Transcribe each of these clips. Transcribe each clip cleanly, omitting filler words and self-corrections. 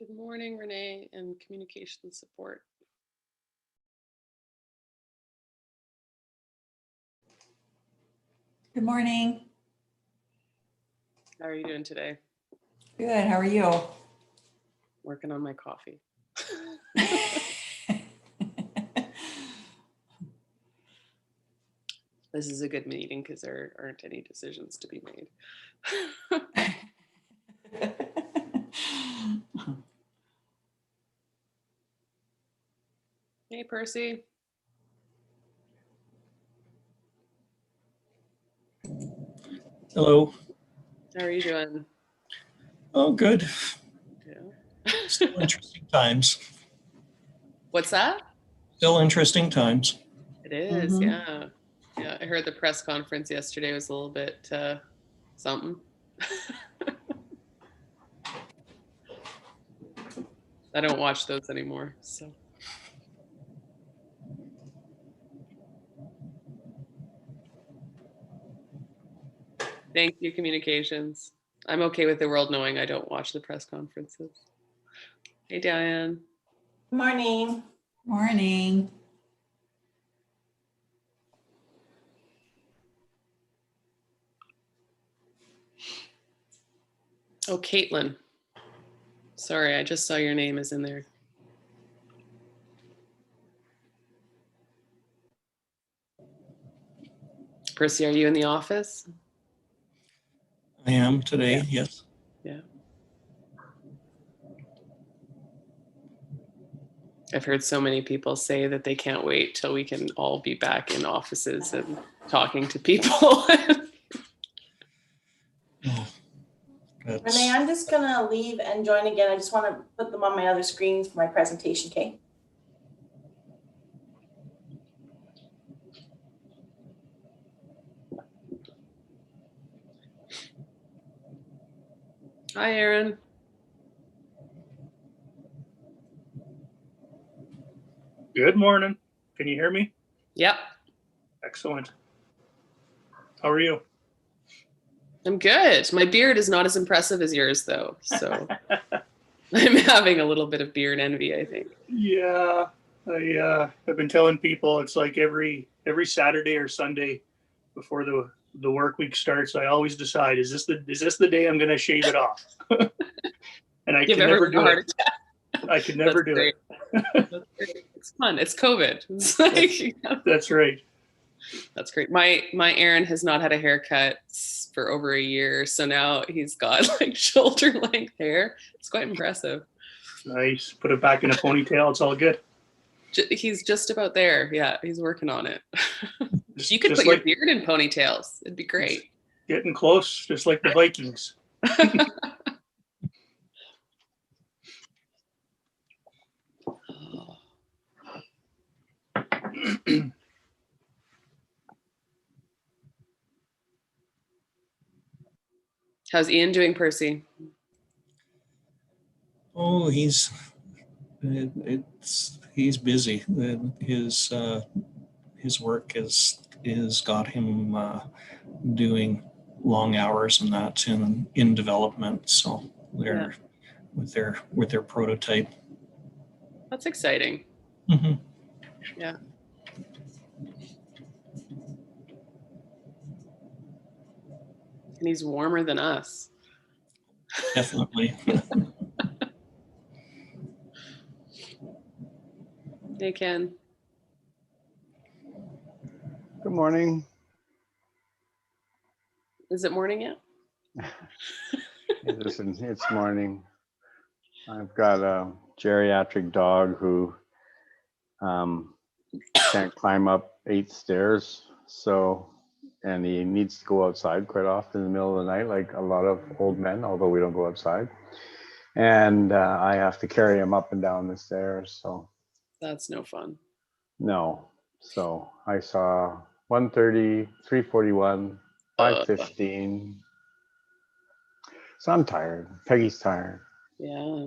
Good morning, Renee, and communication support. Good morning. How are you doing today? Good. How are you? Working on my coffee. This is a good meeting because there aren't any decisions to be made. Hey, Percy. Hello. How are you doing? Oh, good. Yeah. Still interesting times. What's that? Still interesting times. It is, yeah. Yeah, I heard the press conference yesterday was a little bit something. I don't watch those anymore, so. Thank you, communications. I'm okay with the world knowing I don't watch the press conferences. Hey, Diane. Morning. Morning. Oh, Caitlin. Sorry, I just saw your name is in there. Percy, are you in the office? I am today, Yeah. yes. Yeah. I've heard so many people say that they can't wait till we can all be back in offices and talking to people. Oh, Renee, I'm just gonna leave and join again. I just want to put them on my other screens for my presentation, okay? Hi, Aaron. Good morning. Can you hear me? Yep. Excellent. How are you? I'm good. My beard is not as impressive as yours, though. So I'm having a little bit of beard envy, I think. Yeah, I've been telling people it's like every Saturday or Sunday before the work week starts, I always decide, is this the day I'm going to shave it off? And I Give can never everyone a do heart it. attack. I can never That's do it. That's great. It's fun. It's COVID. It's like, That's right. That's great. My Aaron has not had a haircut for over a year, so now he's got like shoulder length hair. It's quite impressive. Nice. Put it back in a ponytail. It's all good. He's just about there. Yeah, he's working on it. You could Just put your beard in ponytails. It'd be great. Getting close, just like the Vikings. How's Ian doing, Percy? Oh, he's busy. His work is got him doing long hours, and that's in development. So they're with their prototype. That's exciting. Mm-hmm. Yeah. And he's warmer than us. Definitely. Hey, Ken. Good morning. Is it morning yet? Listen, it's morning. I've got a geriatric dog who can't climb up 8 stairs, and he needs to go outside quite often in the middle of the night, like a lot of old men, although we don't go outside. And I have to carry him up and down the stairs. So that's no fun. No. So I saw 1:30, 3:41, 5:15. So I'm tired. Peggy's tired. Yeah.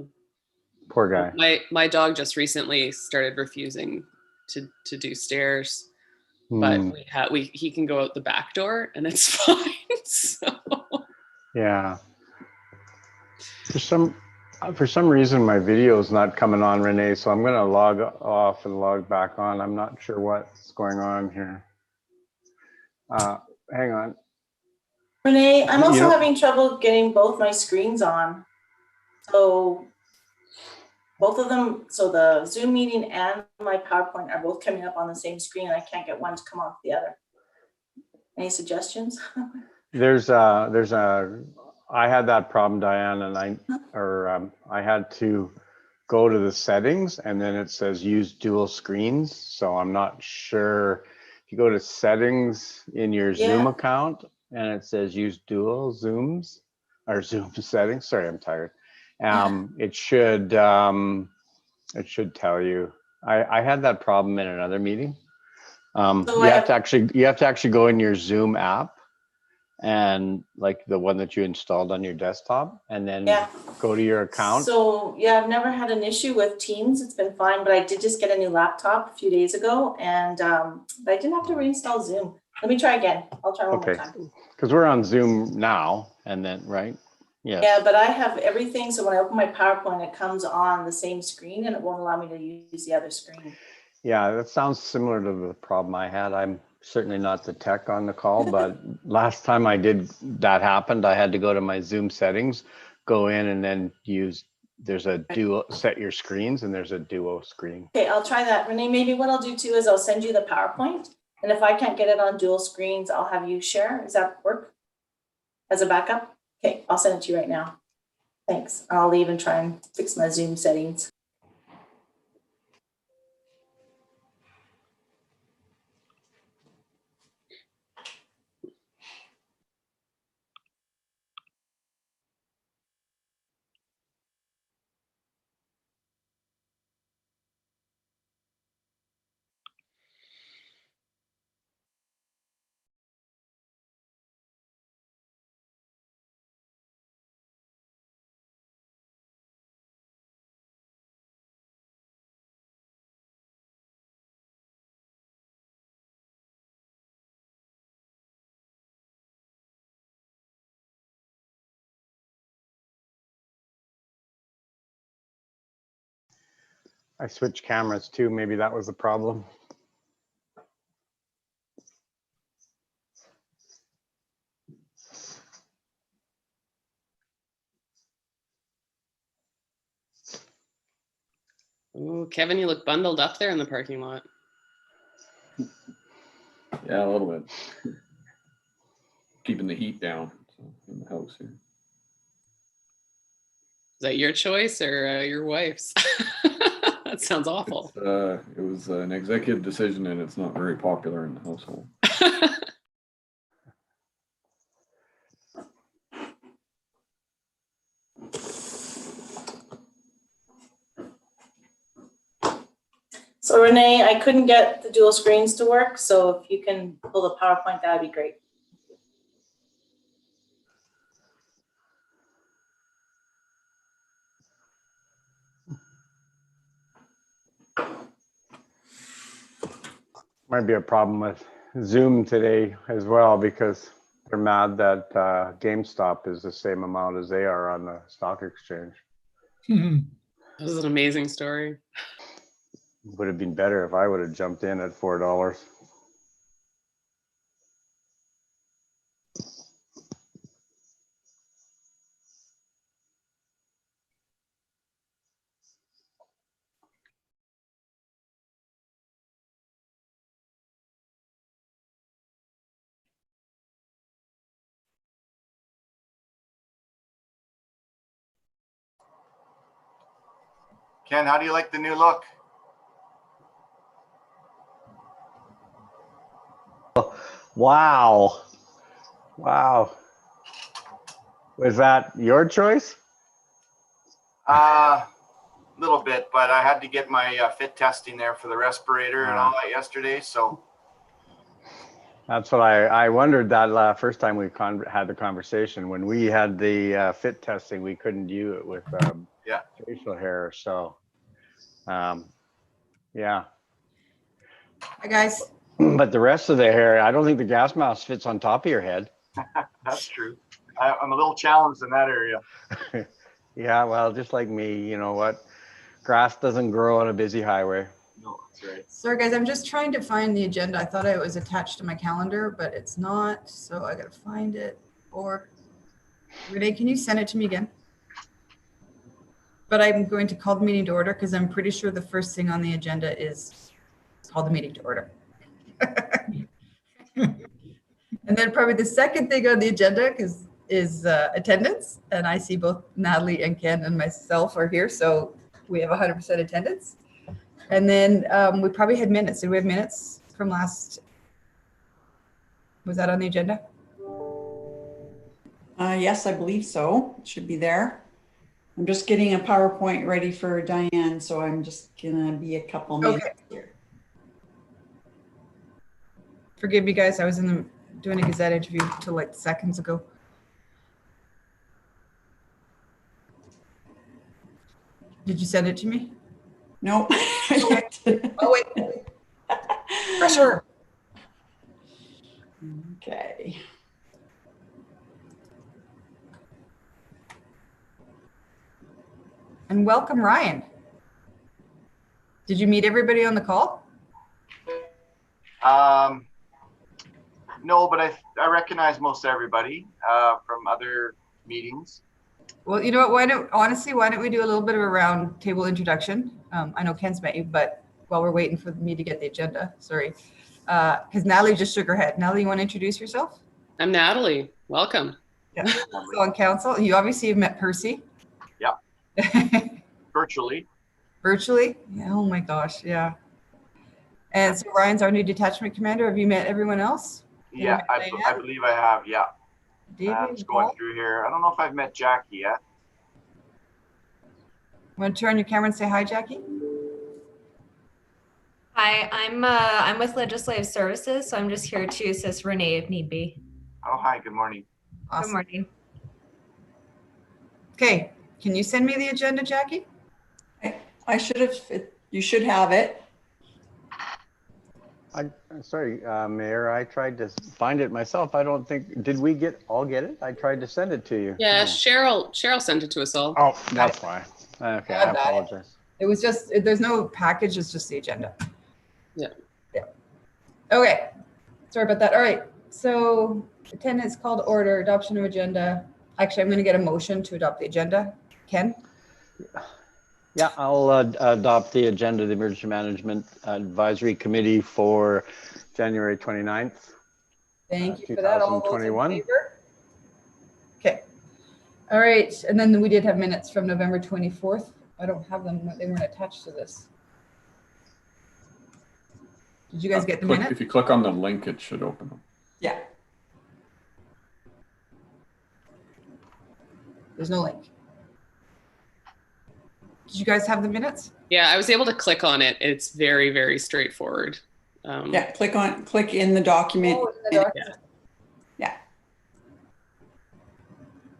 Poor guy. My dog just recently started refusing to do stairs, but he can go out the back door and it's fine. So. Yeah. For some reason, my video is not coming on, Renee, so I'm going to log off and log back on. I'm not sure what's going on here. Hang on. Renee, I'm also You know- having trouble getting both my screens on. So both of them, so the Zoom meeting and my PowerPoint are both coming up on the same screen, and I can't get one to come off the other. Any suggestions? I had that problem, Diane, and I had to go to the settings, and then it says use dual screens. So I'm not sure. If you go to settings in your Zoom account, and it says use dual Zooms or Zoom settings. Sorry, I'm tired. It should tell you. I had that problem in another meeting. So you have to actually go in your Zoom app, and like the one that you installed on your desktop, and then go to your account. So yeah, I've never had an issue with Teams. It's been fine, but I did just get a new laptop a few days ago, and but I didn't have to reinstall Zoom. Let me try again. I'll try one more time. Because we're on Zoom now, and then right? Yes. Yeah, but I have everything. So when I open my PowerPoint, it comes on the same screen, and it won't allow me to use the other screen. Yeah, that sounds similar to the problem I had. I'm certainly not the tech on the call, but last time that happened, I had to go to my Zoom settings, go in, and then there's a duo, set your screens, and there's a duo screen. Okay, I'll try that. Renee, maybe what I'll do too is I'll send you the PowerPoint, and if I can't get it on dual screens, I'll have you share. Does that work as a backup? Okay, I'll send it to you right now. Thanks. I'll leave and try and fix my Zoom settings. I switched cameras too. Maybe that was the problem. Ooh, Kevin, you look bundled up there in the parking lot. Yeah, a little bit. Keeping the heat down in the house here. Is that your choice or your wife's? That sounds awful. It was an executive decision, and it's not very popular in the household. So Renee, I couldn't get the dual screens to work, so if you can pull the PowerPoint, that'd be great. Might be a problem with Zoom today as well, because they're mad that GameStop is the same amount as they are on the stock exchange. This is an amazing story. Would have been better if I would have jumped in at $4. Ken, how do you like the new look? Wow. Wow. Was that your choice? Little bit, but I had to get my fit testing there for the respirator and all that yesterday. So That's what I wondered that first time we had the conversation. When we had the fit testing, we couldn't do it with facial hair. So, yeah. Hi, guys. But the rest of the hair, I don't think the gas mask fits on top of your head. that's true. I'm a little challenged in that area. Yeah, well, just like me, you know what? Grass doesn't grow on a busy highway. No, that's right. Sorry, guys, I'm just trying to find the agenda. I thought it was attached to my calendar, but it's not. So I got to find it. Or Renee, can you send it to me again? But I'm going to call the meeting to order because I'm pretty sure the first thing on the agenda is call the meeting to order. And then probably the second thing on the agenda is attendance. And I see both Natalie and Ken and myself are here. So we have 100% attendance. And then we probably had minutes. Did we have minutes from last? Was that on the agenda? Yes, I believe so. It should be there. I'm just getting a PowerPoint ready for Diane, so I'm just gonna be a couple minutes here. Forgive me, guys. I was doing a Gazette interview till like seconds ago. Did you send it to me? Nope. Oh, wait. Pressure. Okay. And welcome, Ryan. Did you meet everybody on the call? No, but I recognize most everybody from other meetings. Well, you know what? Why don't we do a little bit of a round table introduction? I know Ken's met you, but while we're waiting for me to get the agenda, sorry. Because Natalie just shook her head. Natalie, you want to introduce yourself? I'm Natalie. Welcome. Yeah. So on council, you obviously have met Percy. Yeah. Virtually. Virtually? Yeah, oh my gosh, yeah. And so Ryan's our new detachment commander. Have you met everyone else? Yeah, I believe I have. Yeah. David, I'm just going through here. I don't know if I've met Jackie yet. Want to turn your camera and say hi, Jackie? Hi, I'm with Legislative Services, so I'm just here to assist Renee if need be. Oh, hi. Good morning. Awesome. Good morning. Okay, can you send me the agenda, Jackie? I should have, you should have it. Sorry, Mayor, I tried to find it myself. I don't think, did we all get it? I tried to send it to you. Yeah, No. Cheryl sent it to us all. Oh, that's why. Okay, I apologize. It was just, there's no package, it's just the agenda. Yeah. Yeah. Okay, sorry about that. All right, so attendance called to order, adoption of agenda. Actually, I'm going to get a motion to adopt the agenda. Ken? Yeah, I'll adopt the agenda of the Emergency Management Advisory Committee for January 29th. Thank you for that. All those in 2021. favor? Okay. All right, and then we did have minutes from November 24th. I don't have them, they weren't attached to this. Did you guys get the minutes? If you click on the link, it should open them. Yeah. There's no link. Did you guys have the minutes? Yeah, I was able to click on it. It's very, very straightforward. Yeah, click in the document. Oh, in the document. Yeah.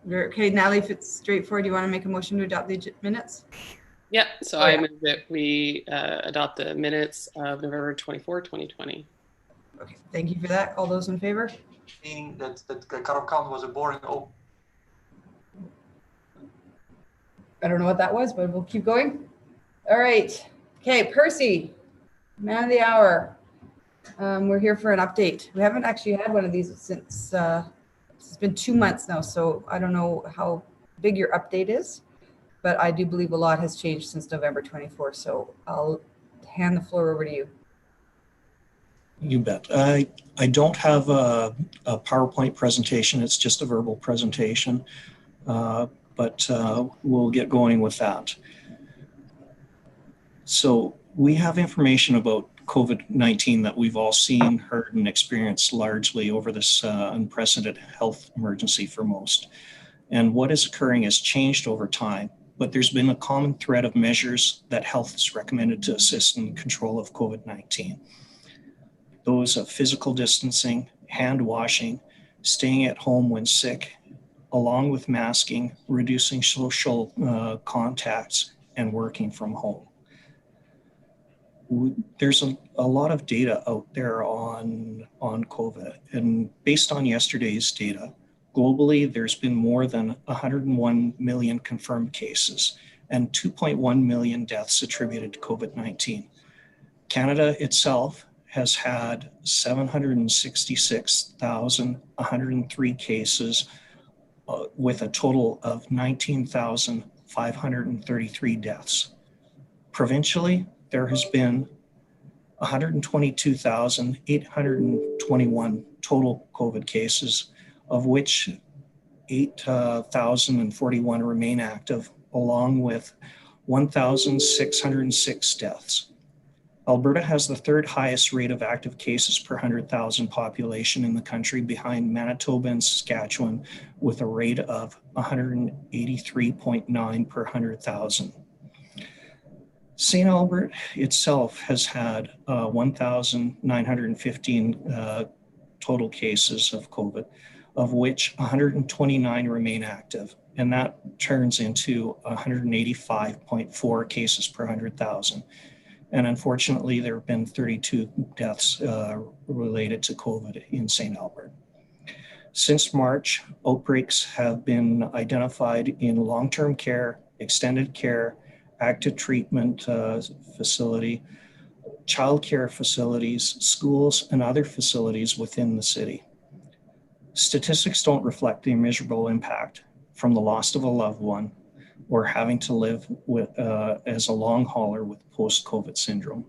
Okay, Natalie, if it's straightforward, do you want to make a motion to adopt the minutes? Yeah, so I move that we adopt the minutes of November 24, 2020. Okay, thank you for that. All those in favor? Meaning that Carol Count was a boring I don't know what that was, but we'll keep going. All right. Okay, Percy, man of the hour. We're here for an update. We haven't actually had one of these since it's been 2 months now, so I don't know how big your update is, but I do believe a lot has changed since November 24th. So I'll hand the floor over to you. You bet. I don't have a PowerPoint presentation. It's just a verbal presentation. But we'll get going with that. So we have information about COVID-19 that we've all seen, heard, and experienced largely over this unprecedented health emergency for most. And what is occurring has changed over time, but there's been a common thread of measures that health has recommended to assist in control of COVID-19. Those of physical distancing, hand washing, staying at home when sick, along with masking, reducing social contacts, and working from home. There's a lot of data out there on COVID, and based on yesterday's data, Globally, there's been more than 101 million confirmed cases and 2.1 million deaths attributed to COVID-19. Canada itself has had 766,103 cases with a total of 19,533 deaths. Provincially, there has been 122,821 total COVID cases, of which 8,041 remain active, along with 1,606 deaths. Alberta has the third highest rate of active cases per 100,000 population in the country, behind Manitoba and Saskatchewan, with a rate of 183.9 per 100,000. St. Albert itself has had 1,915 total cases of COVID, of which 129 remain active, and that turns into 185.4 cases per 100,000. And unfortunately, there have been 32 deaths related to COVID in St. Albert. Since March, outbreaks have been identified in long-term care, extended care, active treatment facility, childcare facilities, schools, and other facilities within the city. Statistics don't reflect the immeasurable impact from the loss of a loved one or having to live with, as a long hauler with post-COVID syndrome.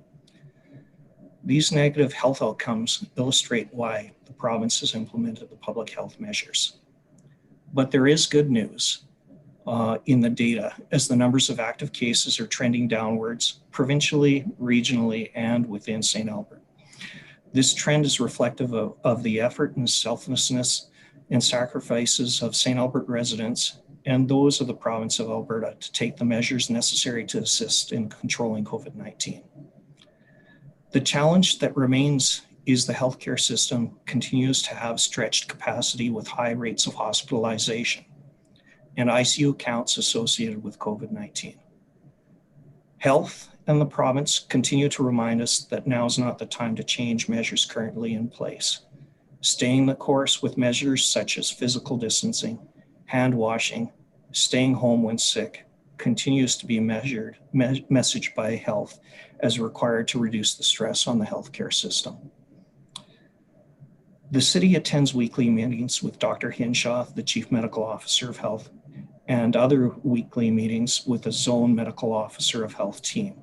These negative health outcomes illustrate why the province has implemented the public health measures. But there is good news in the data, as the numbers of active cases are trending downwards, provincially, regionally, and within St. Albert. This trend is reflective of the effort and selflessness and sacrifices of St. Albert residents and those of the province of Alberta to take the measures necessary to assist in controlling COVID-19. The challenge that remains is the healthcare system continues to have stretched capacity with high rates of hospitalization and ICU counts associated with COVID-19. Health and the province continue to remind us that now is not the time to change measures currently in place. Staying the course with measures such as physical distancing, hand washing, staying home when sick continues to be messaged by health as required to reduce the stress on the healthcare system. The city attends weekly meetings with Dr. Hinshaw, the Chief Medical Officer of Health, and other weekly meetings with the Zone Medical Officer of Health team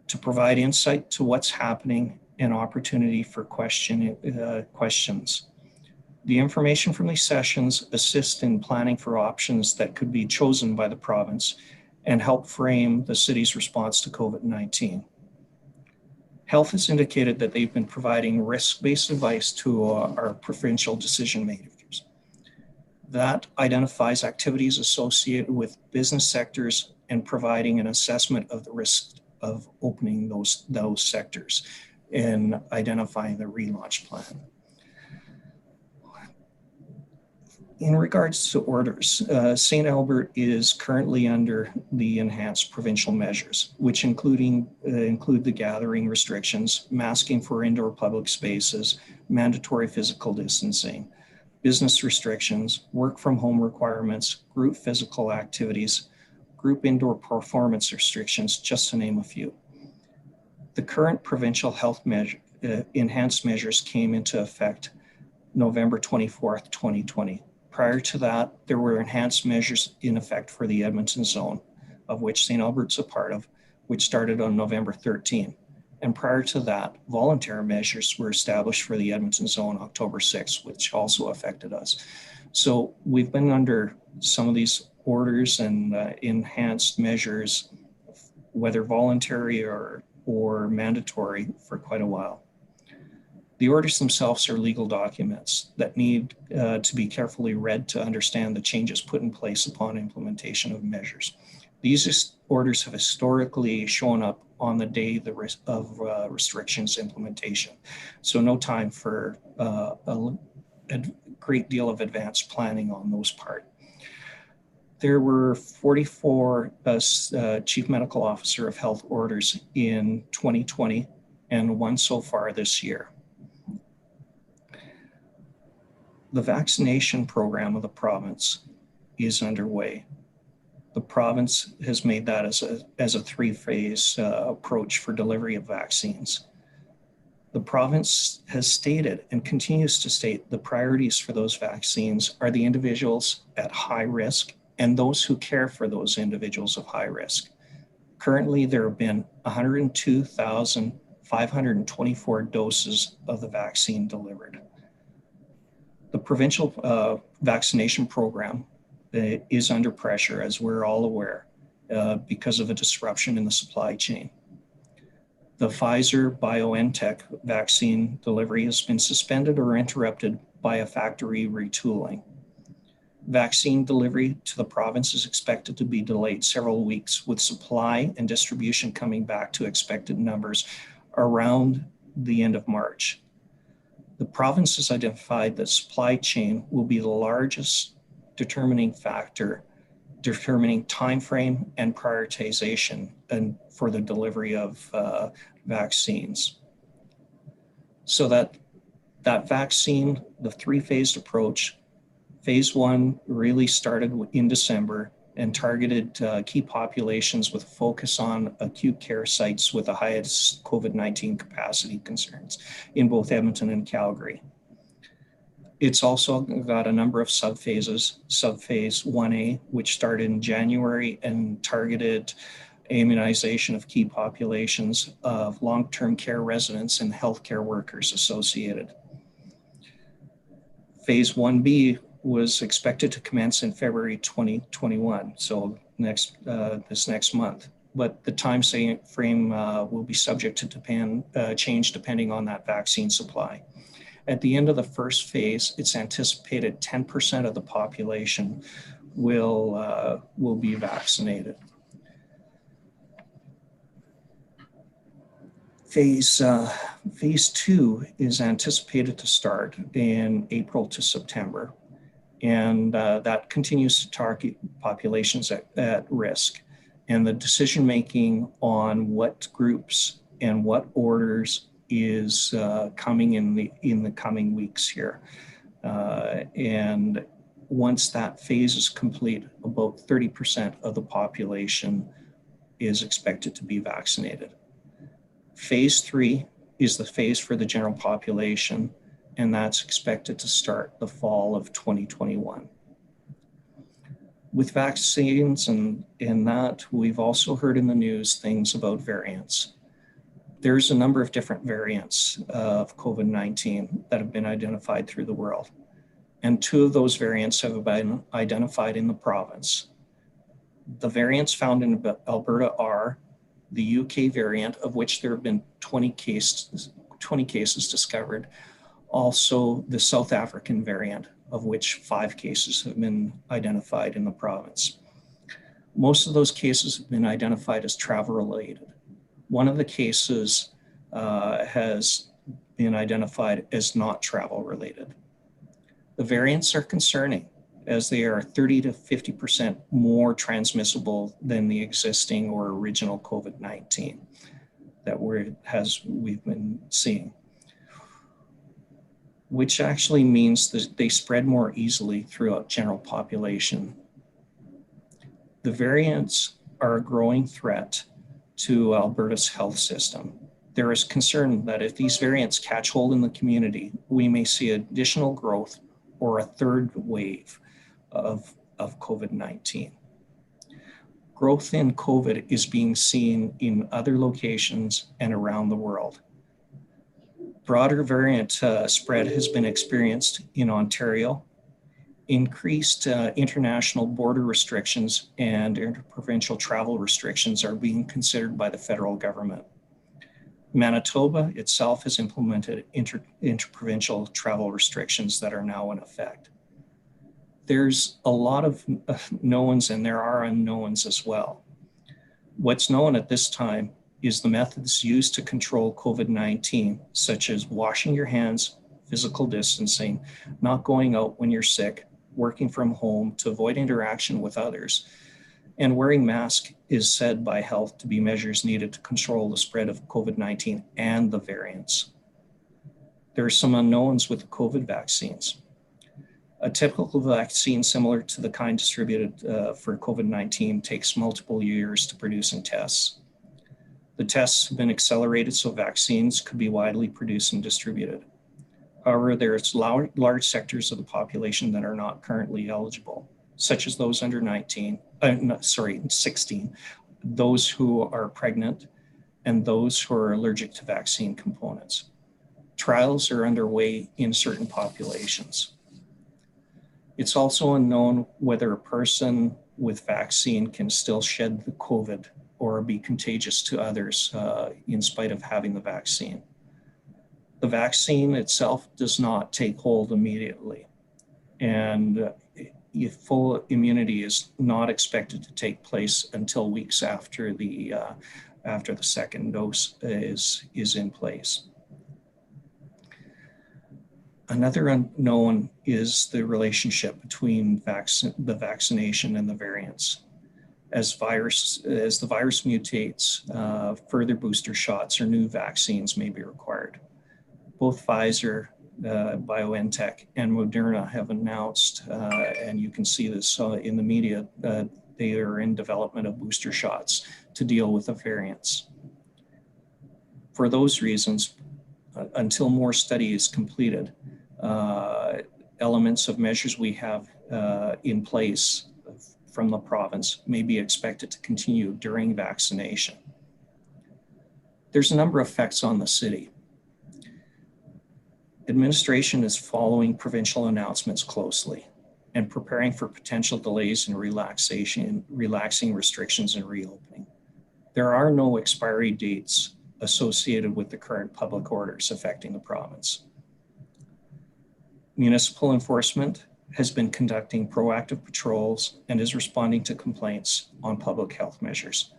to provide insight to what's happening and opportunity for questions. The information from these sessions assist in planning for options that could be chosen by the province and help frame the city's response to COVID-19. Health has indicated that they've been providing risk-based advice to our provincial decision makers. That identifies activities associated with business sectors and providing an assessment of the risk of opening those sectors and identifying the relaunch plan. In regards to orders, St. Albert is currently under the enhanced provincial measures, which include the gathering restrictions, masking for indoor public spaces, mandatory physical distancing, business restrictions, work from home requirements, group physical activities, group indoor performance restrictions, just to name a few. The current provincial health enhanced measures came into effect November 24th, 2020. Prior to that, there were enhanced measures in effect for the Edmonton zone, of which St. Albert's a part of, which started on November 13. And prior to that, voluntary measures were established for the Edmonton zone October 6, which also affected us. So we've been under some of these orders and enhanced measures, whether voluntary or mandatory, for quite a while. The orders themselves are legal documents that need to be carefully read to understand the changes put in place upon implementation of measures. These orders have historically shown up on the day of restrictions implementation. So no time for a great deal of advanced planning on those part. There were 44 Chief Medical Officer of Health orders in 2020 and one so far this year. The vaccination program of the province is underway. The province has made that as a three-phase approach for delivery of vaccines. The province has stated and continues to state the priorities for those vaccines are the individuals at high risk and those who care for those individuals of high risk. Currently, there have been 102,524 doses of the vaccine delivered. The provincial vaccination program is under pressure, as we're all aware, because of a disruption in the supply chain. The Pfizer-BioNTech vaccine delivery has been suspended or interrupted by a factory retooling. Vaccine delivery to the province is expected to be delayed several weeks, with supply and distribution coming back to expected numbers around the end of March. The province has identified that supply chain will be the largest determining factor, determining time frame and prioritization and for the delivery of vaccines. So that vaccine, the three-phased approach, phase one really started in December and targeted key populations with a focus on acute care sites with the highest COVID-19 capacity concerns in both Edmonton and Calgary. It's also got a number of subphases. Subphase 1A, which started in January and targeted immunization of key populations of long-term care residents and healthcare workers associated. Phase 1B was expected to commence in February 2021, so this next month. But the time frame will be subject to change depending on that vaccine supply. At the end of the first phase, it's anticipated 10% of the population will be vaccinated. Phase two is anticipated to start in April to September, and that continues to target populations at risk. And the decision-making on what groups and what orders is coming in the coming weeks here. And once that phase is complete, about 30% of the population is expected to be vaccinated. Phase three is the phase for the general population, and that's expected to start the fall of 2021. With vaccines and that, we've also heard in the news things about variants. There's a number of different variants of COVID-19 that have been identified through the world. And two of those variants have been identified in the province. The variants found in Alberta are the UK variant, of which there have been 20 cases discovered. Also the South African variant, of which 5 cases have been identified in the province. Most of those cases have been identified as travel related. One of the cases has been identified as not travel related. The variants are concerning, as they are 30 to 50% more transmissible than the existing or original COVID-19 that we've been seeing, which actually means that they spread more easily throughout general population. The variants are a growing threat to Alberta's health system. There is concern that if these variants catch hold in the community, we may see additional growth or a third wave of COVID-19. Growth in COVID is being seen in other locations and around the world. Broader variant spread has been experienced in Ontario. Increased international border restrictions and interprovincial travel restrictions are being considered by the federal government. Manitoba itself has implemented interprovincial travel restrictions that are now in effect. There's a lot of knowns and there are unknowns as well. What's known at this time is the methods used to control COVID-19, such as washing your hands, physical distancing, not going out when you're sick, working from home to avoid interaction with others, and wearing masks is said by health to be measures needed to control the spread of COVID-19 and the variants. There are some unknowns with the COVID vaccines. A typical vaccine similar to the kind distributed for COVID-19 takes multiple years to produce in tests. The tests have been accelerated so vaccines could be widely produced and distributed. However, there's large sectors of the population that are not currently eligible, such as those under 16, those who are pregnant, and those who are allergic to vaccine components. Trials are underway in certain populations. It's also unknown whether a person with vaccine can still shed the COVID or be contagious to others in spite of having the vaccine. The vaccine itself does not take hold immediately, and full immunity is not expected to take place until weeks after the second dose is in place. Another unknown is the relationship between the vaccination and the variants. As the virus mutates, further booster shots or new vaccines may be required. Both Pfizer, BioNTech, and Moderna have announced, and you can see this in the media, they are in development of booster shots to deal with the variants. For those reasons, until more study is completed, elements of measures we have in place from the province may be expected to continue during vaccination. There's a number of effects on the city. Administration is following provincial announcements closely and preparing for potential delays in relaxing restrictions and reopening. There are no expiry dates associated with the current public orders affecting the province. Municipal enforcement has been conducting proactive patrols and is responding to complaints on public health measures.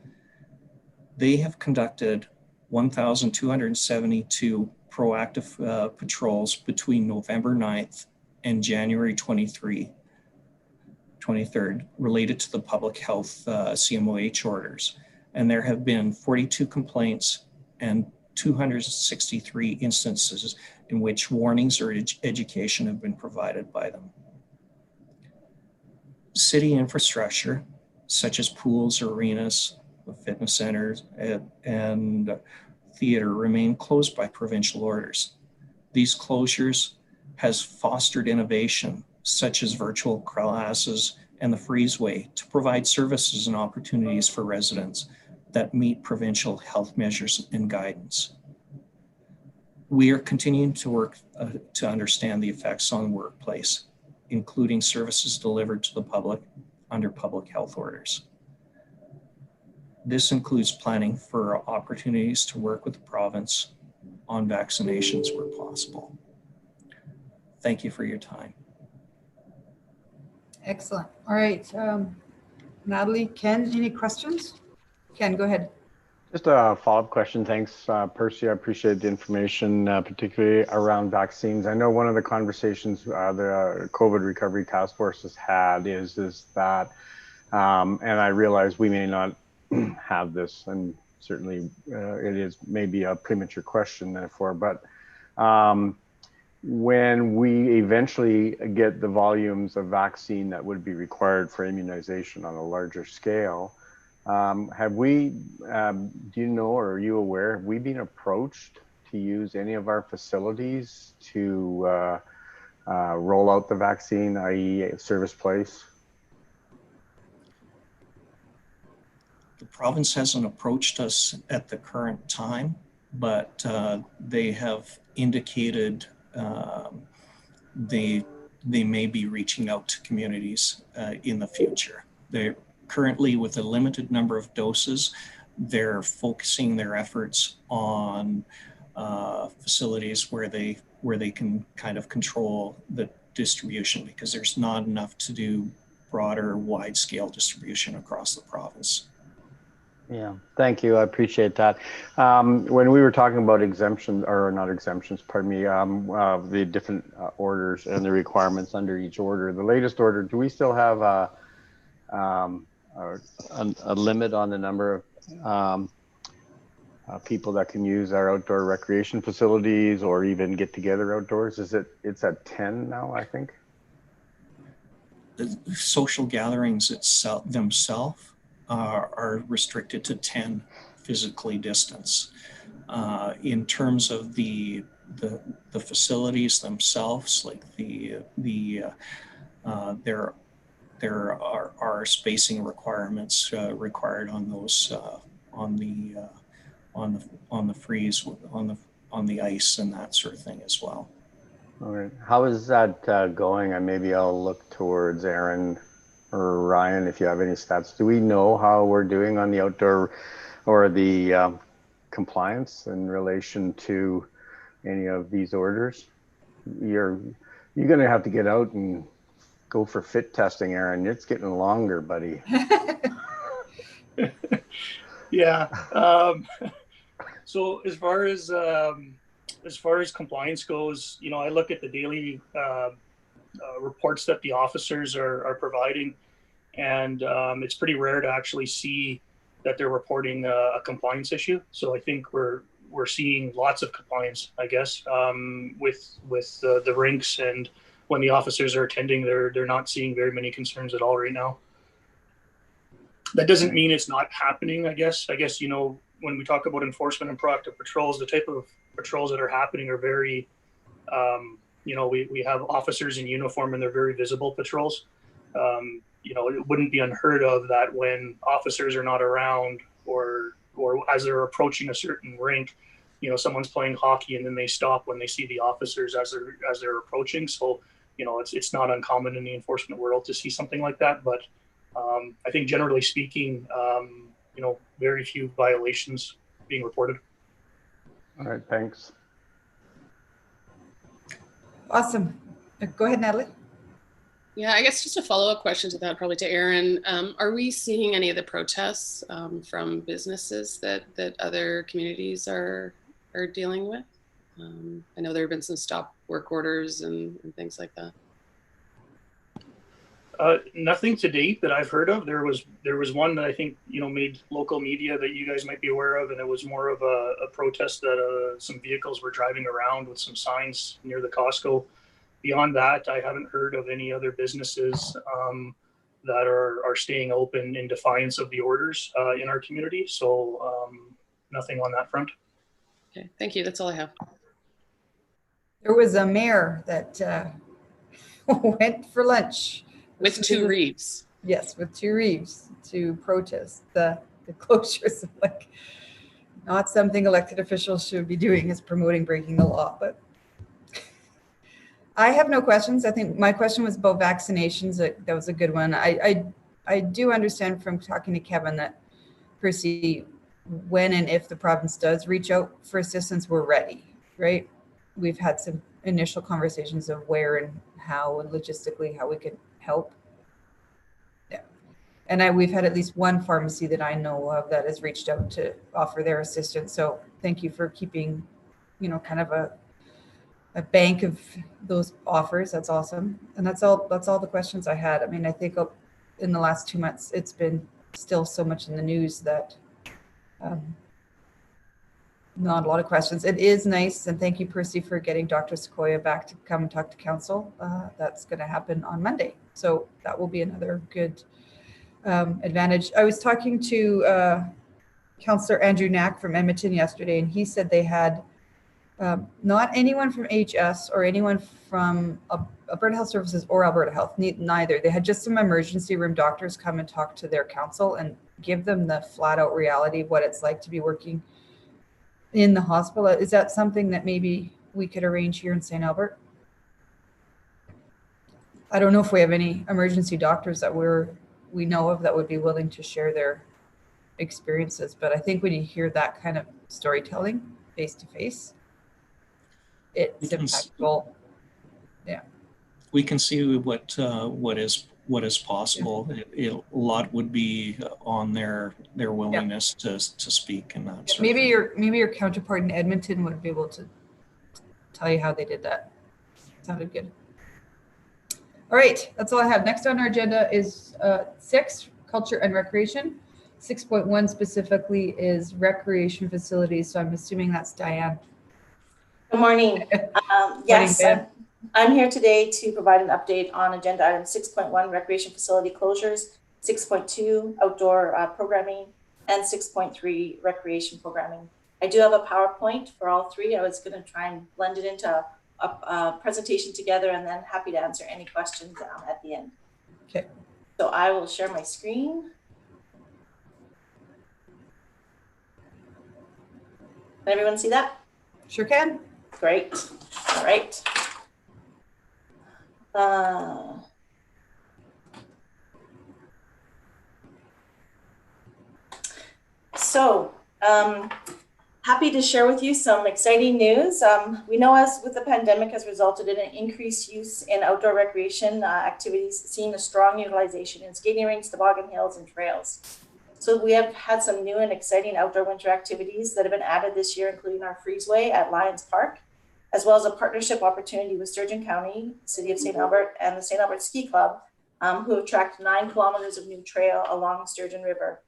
They have conducted 1,272 proactive patrols between November 9th and January 23rd related to the public health CMOH orders. And there have been 42 complaints and 263 instances in which warnings or education have been provided by them. City infrastructure, such as pools, arenas, fitness centers, and theater remain closed by provincial orders. These closures has fostered innovation, such as virtual classes and the Freezeway, to provide services and opportunities for residents that meet provincial health measures and guidance. We are continuing to work to understand the effects on the workplace, including services delivered to the public under public health orders. This includes planning for opportunities to work with the province on vaccinations where possible. Thank you for your time. Excellent. All right. Natalie, Ken, any questions? Ken, go ahead. Just a follow-up question. Thanks, Percy. I appreciate the information, particularly around vaccines. I know one of the conversations the COVID Recovery Task Force has had is that, and I realize we may not have this, and certainly it is maybe a premature question therefore, but when we eventually get the volumes of vaccine that would be required for immunization on a larger scale, have we, do you know, or are you aware, have we been approached to use any of our facilities to roll out the vaccine, i.e. Service Place? The province hasn't approached us at the current time, but they have indicated they may be reaching out to communities in the future. They're currently, with a limited number of doses, they're focusing their efforts on facilities where they can kind of control the distribution, because there's not enough to do broader, wide-scale distribution across the province. Yeah, thank you. I appreciate that. When we were talking about exemptions, or not exemptions, pardon me, the different orders and the requirements under each order, the latest order, do we still have a limit on the number of people that can use our outdoor recreation facilities or even get together outdoors? It's at 10 now, I think? social gatherings themselves are restricted to 10 physically distance. In terms of the facilities themselves, like there are spacing requirements required on those on the freeze on the ice and that sort of thing as well. All right. How is that going? And maybe I'll look towards Aaron or Ryan if you have any stats. Do we know how we're doing on the outdoor or the compliance in relation to any of these orders? You're going to have to get out and go for fit testing, Aaron. It's getting longer, buddy. Yeah. So as far as compliance goes, you know, I look at the daily reports that the officers are providing, and it's pretty rare to actually see that they're reporting a compliance issue. So I think we're seeing lots of compliance, I guess, with the rinks, and when the officers are attending, they're not seeing very many concerns at all right now. That doesn't mean it's not happening, I guess. You know, when we talk about enforcement and proactive patrols, the type of patrols that are happening are very, you know, we have officers in uniform and they're very visible patrols. You know, it wouldn't be unheard of that when officers are not around or as they're approaching a certain rink, you know, someone's playing hockey and then they stop when they see the officers as they're approaching. So, you know, it's not uncommon in the enforcement world to see something like that. But I think generally speaking, you know, very few violations being reported. All right, thanks. Awesome. Go ahead, Natalie. Yeah, I guess just a follow-up question to that, probably to Aaron. Are we seeing any of the protests from businesses that other communities are dealing with? I know there have been some stop work orders and things like that. Nothing to date that I've heard of. There was one that I think, you know, made local media that you guys might be aware of, and it was more of a protest that some vehicles were driving around with some signs near the Costco. Beyond that, I haven't heard of any other businesses that are staying open in defiance of the orders in our community. So nothing on that front. Okay, thank you. That's all I have. There was a mayor that went for lunch. With two reeves. Yes, with two reeves to protest the closures. Like, not something elected officials should be doing, is promoting breaking the law. But I have no questions. I think my question was about vaccinations. That was a good one. I do understand from talking to Kevin that, Percy, when and if the province does reach out for assistance, we're ready, right? We've had some initial conversations of where and how and logistically how we could help. Yeah. And we've had at least one pharmacy that I know of that has reached out to offer their assistance. So thank you for keeping, you know, kind of a bank of those offers. That's awesome. And that's all the questions I had. I mean, I think in the last 2 months, it's been still so much in the news that not a lot of questions. It is nice. And thank you, Percy, for getting Dr. Sequoia back to come and talk to council. That's going to happen on Monday. So that will be another good advantage. I was talking to Councillor Andrew Knack from Edmonton yesterday, and he said they had not anyone from HS or anyone from Alberta Health Services or Alberta Health, neither. They had just some emergency room doctors come and talk to their council and give them the flat out reality of what it's like to be working in the hospital. Is that something that maybe we could arrange here in St. Albert? I don't know if we have any emergency doctors that we know of that would be willing to share their experiences, but I think when you hear that kind of storytelling face to face, it's impactful. Yeah, we can see what is possible. A lot would be on their willingness to speak and that. Maybe your counterpart in Edmonton would be able to tell you how they did that. Sounded good. All right, that's all I have. Next on our agenda is 6, culture and recreation. 6.1 specifically is recreation facilities. So I'm assuming that's Diane. Good morning. Yes, I'm here today to provide an update on agenda item 6.1, recreation facility closures, 6.2, outdoor programming, and 6.3, recreation programming. I do have a PowerPoint for all three. I was going to try and blend it into a presentation together, and then happy to answer any questions at the end. Okay. So I will share my screen. Can everyone see that? Sure can. Great. All right. Happy to share with you some exciting news. We know as with the pandemic has resulted in an increased use in outdoor recreation activities, seeing a strong utilization in skating rinks, toboggan hills, and trails. So we have had some new and exciting outdoor winter activities that have been added this year, including our freezeway at Lions Park, as well as a partnership opportunity with Sturgeon County, City of St. Albert, and the St. Albert Ski Club, who have tracked 9 kilometers of new trail along the Sturgeon River.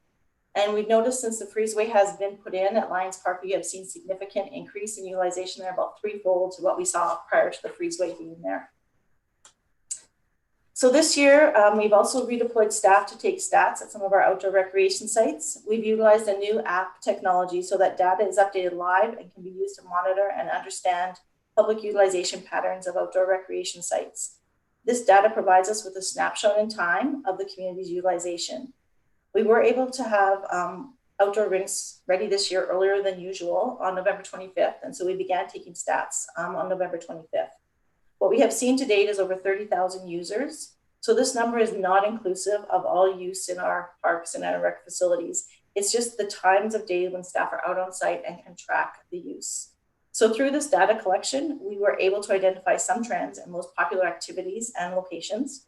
And we've noticed since the freezeway has been put in at Lions Park, we have seen significant increase in utilization there, about 3-fold to what we saw prior to the freezeway being there. So this year, we've also redeployed staff to take stats at some of our outdoor recreation sites. We've utilized a new app technology so that data is updated live and can be used to monitor and understand public utilization patterns of outdoor recreation sites. This data provides us with a snapshot in time of the community's utilization. We were able to have outdoor rinks ready this year earlier than usual on November 25th. And so we began taking stats on November 25th. What we have seen to date is over 30,000 users. So this number is not inclusive of all use in our parks and our rec facilities. It's just the times of day when staff are out on site and can track the use. So through this data collection, we were able to identify some trends and most popular activities and locations.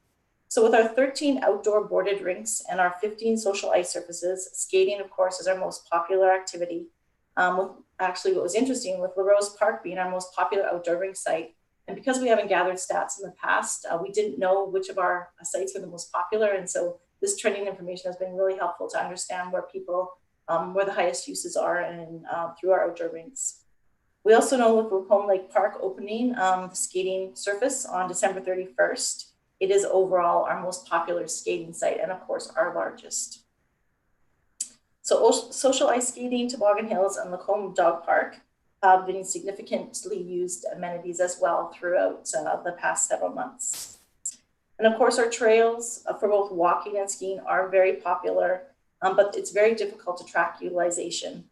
So with our 13 outdoor boarded rinks and our 15 social ice surfaces, skating, of course, is our most popular activity. Actually, what was interesting with LaRose Park being our most popular outdoor rink site, and because we haven't gathered stats in the past, we didn't know which of our sites were the most popular. And so this trending information has been really helpful to understand where people, where the highest uses are and through our outdoor rinks. We also know with Lacombe Lake Park opening the skating surface on December 31st, it is overall our most popular skating site and of course our largest. So social ice skating, toboggan hills, and Lacombe Dog Park have been significantly used amenities as well throughout the past several months. And of course our trails for both walking and skiing are very popular, but it's very difficult to track utilization.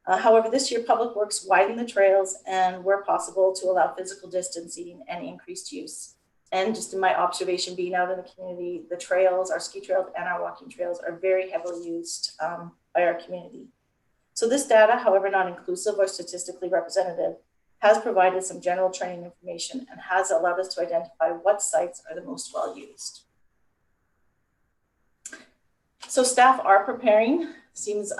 However, this year Public Works widened the trails and where possible to allow physical distancing and increased use. And just in my observation being out in the community, the trails, our ski trails and our walking trails are very heavily used by our community. So this data, however not inclusive or statistically representative, has provided some general training information and has allowed us to identify what sites are the most well used. So staff are preparing, seems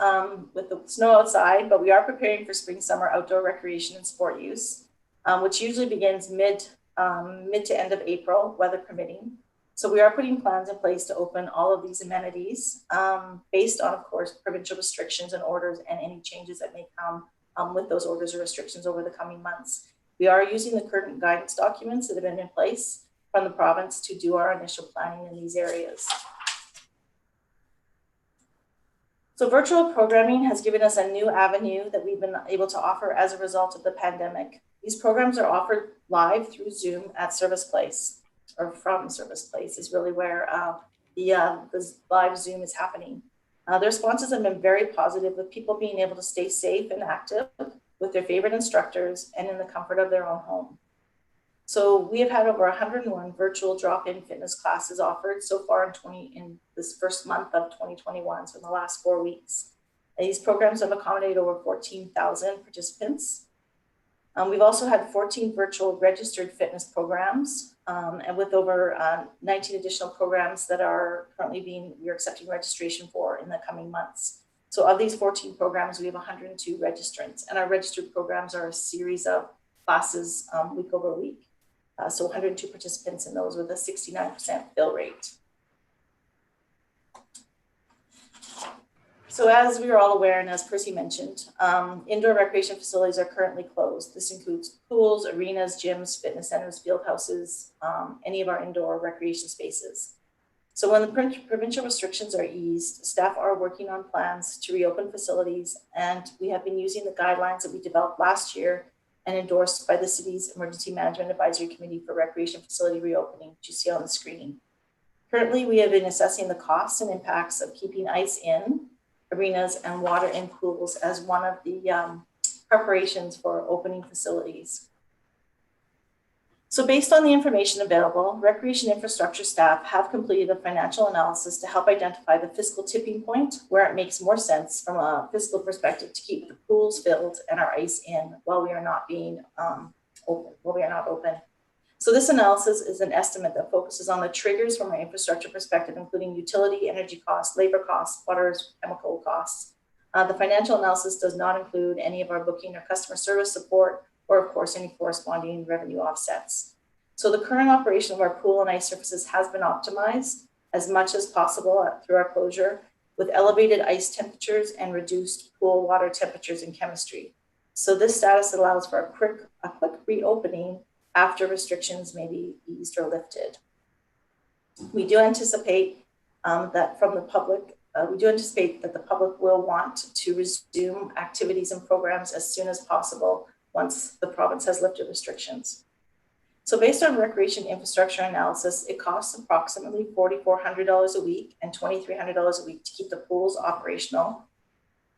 with the snow outside, but we are preparing for spring, summer outdoor recreation and sport use, which usually begins mid to end of April, weather permitting. So we are putting plans in place to open all of these amenities based on, of course, provincial restrictions and orders and any changes that may come with those orders or restrictions over the coming months. We are using the current guidance documents that have been in place from the province to do our initial planning in these areas. So virtual programming has given us a new avenue that we've been able to offer as a result of the pandemic. These programs are offered live through Zoom at Service Place, or from Service Place is really where the live Zoom is happening. The responses have been very positive, with people being able to stay safe and active with their favorite instructors and in the comfort of their own home. So we have had over 101 virtual drop-in fitness classes offered so far in this first month of 2021, so in the last 4 weeks. And these programs have accommodated over 14,000 participants. We've also had 14 virtual registered fitness programs, and with over 19 additional programs that are currently we're accepting registration for in the coming months. So of these 14 programs, we have 102 registrants, and our registered programs are a series of classes week over week. So 102 participants in those with a 69% fill rate. So as we are all aware, and as Percy mentioned, indoor recreation facilities are currently closed. This includes pools, arenas, gyms, fitness centers, field houses, any of our indoor recreation spaces. So when the provincial restrictions are eased, staff are working on plans to reopen facilities, and we have been using the guidelines that we developed last year and endorsed by the city's Emergency Management Advisory Committee for Recreation Facility Reopening, which you see on the screen. Currently, we have been assessing the costs and impacts of keeping ice in arenas and water in pools as one of the preparations for opening facilities. So based on the information available, recreation infrastructure staff have completed a financial analysis to help identify the fiscal tipping point where it makes more sense from a fiscal perspective to keep the pools filled and our ice in while we are not open. So this analysis is an estimate that focuses on the triggers from an infrastructure perspective, including utility, energy costs, labor costs, water, chemical costs. The financial analysis does not include any of our booking or customer service support, or of course, any corresponding revenue offsets. So the current operation of our pool and ice surfaces has been optimized as much as possible through our closure with elevated ice temperatures and reduced pool water temperatures and chemistry. So this status allows for a quick reopening after restrictions may be eased or lifted. We do anticipate that the public will want to resume activities and programs as soon as possible once the province has lifted restrictions. So based on recreation infrastructure analysis, it costs approximately $4,400 a week and $2,300 a week to keep the pools operational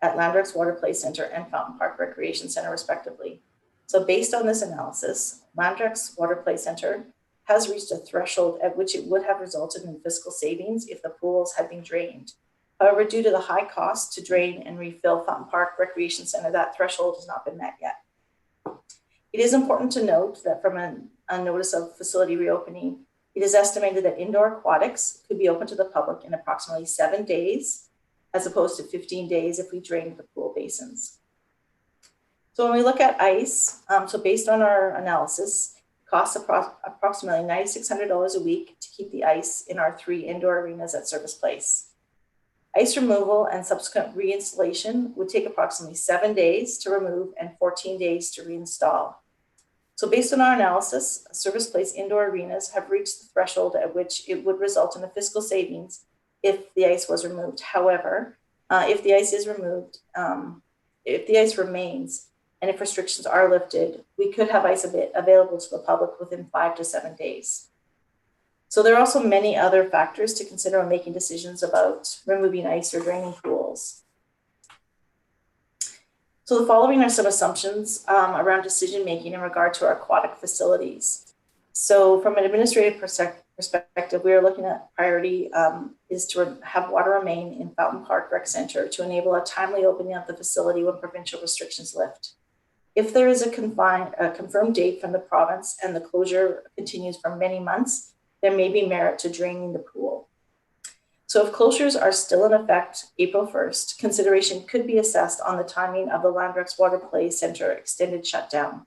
at Landrex Water Play Center and Fountain Park Recreation Center, respectively. So based on this analysis, Landrex Water Play Center has reached a threshold at which it would have resulted in fiscal savings if the pools had been drained. However, due to the high cost to drain and refill Fountain Park Recreation Center, that threshold has not been met yet. It is important to note that from a notice of facility reopening, it is estimated that indoor aquatics could be open to the public in approximately 7 days, as opposed to 15 days if we drained the pool basins. So when we look at ice, so based on our analysis, it costs approximately $9,600 a week to keep the ice in our 3 indoor arenas at Service Place. Ice removal and subsequent reinstallation would take approximately 7 days to remove and 14 days to reinstall. So based on our analysis, Service Place indoor arenas have reached the threshold at which it would result in a fiscal savings if the ice was removed. However, if the ice is removed, if the ice remains, and if restrictions are lifted, we could have ice available to the public within 5 to 7 days. So there are also many other factors to consider when making decisions about removing ice or draining pools. So the following are some assumptions around decision-making in regard to our aquatic facilities. So from an administrative perspective, we are looking at priority is to have water remain in Fountain Park Rec Center to enable a timely opening of the facility when provincial restrictions lift. If there is a confirmed date from the province and the closure continues for many months, there may be merit to draining the pool. So if closures are still in effect April 1st, consideration could be assessed on the timing of the Landrex Water Play Center extended shutdown.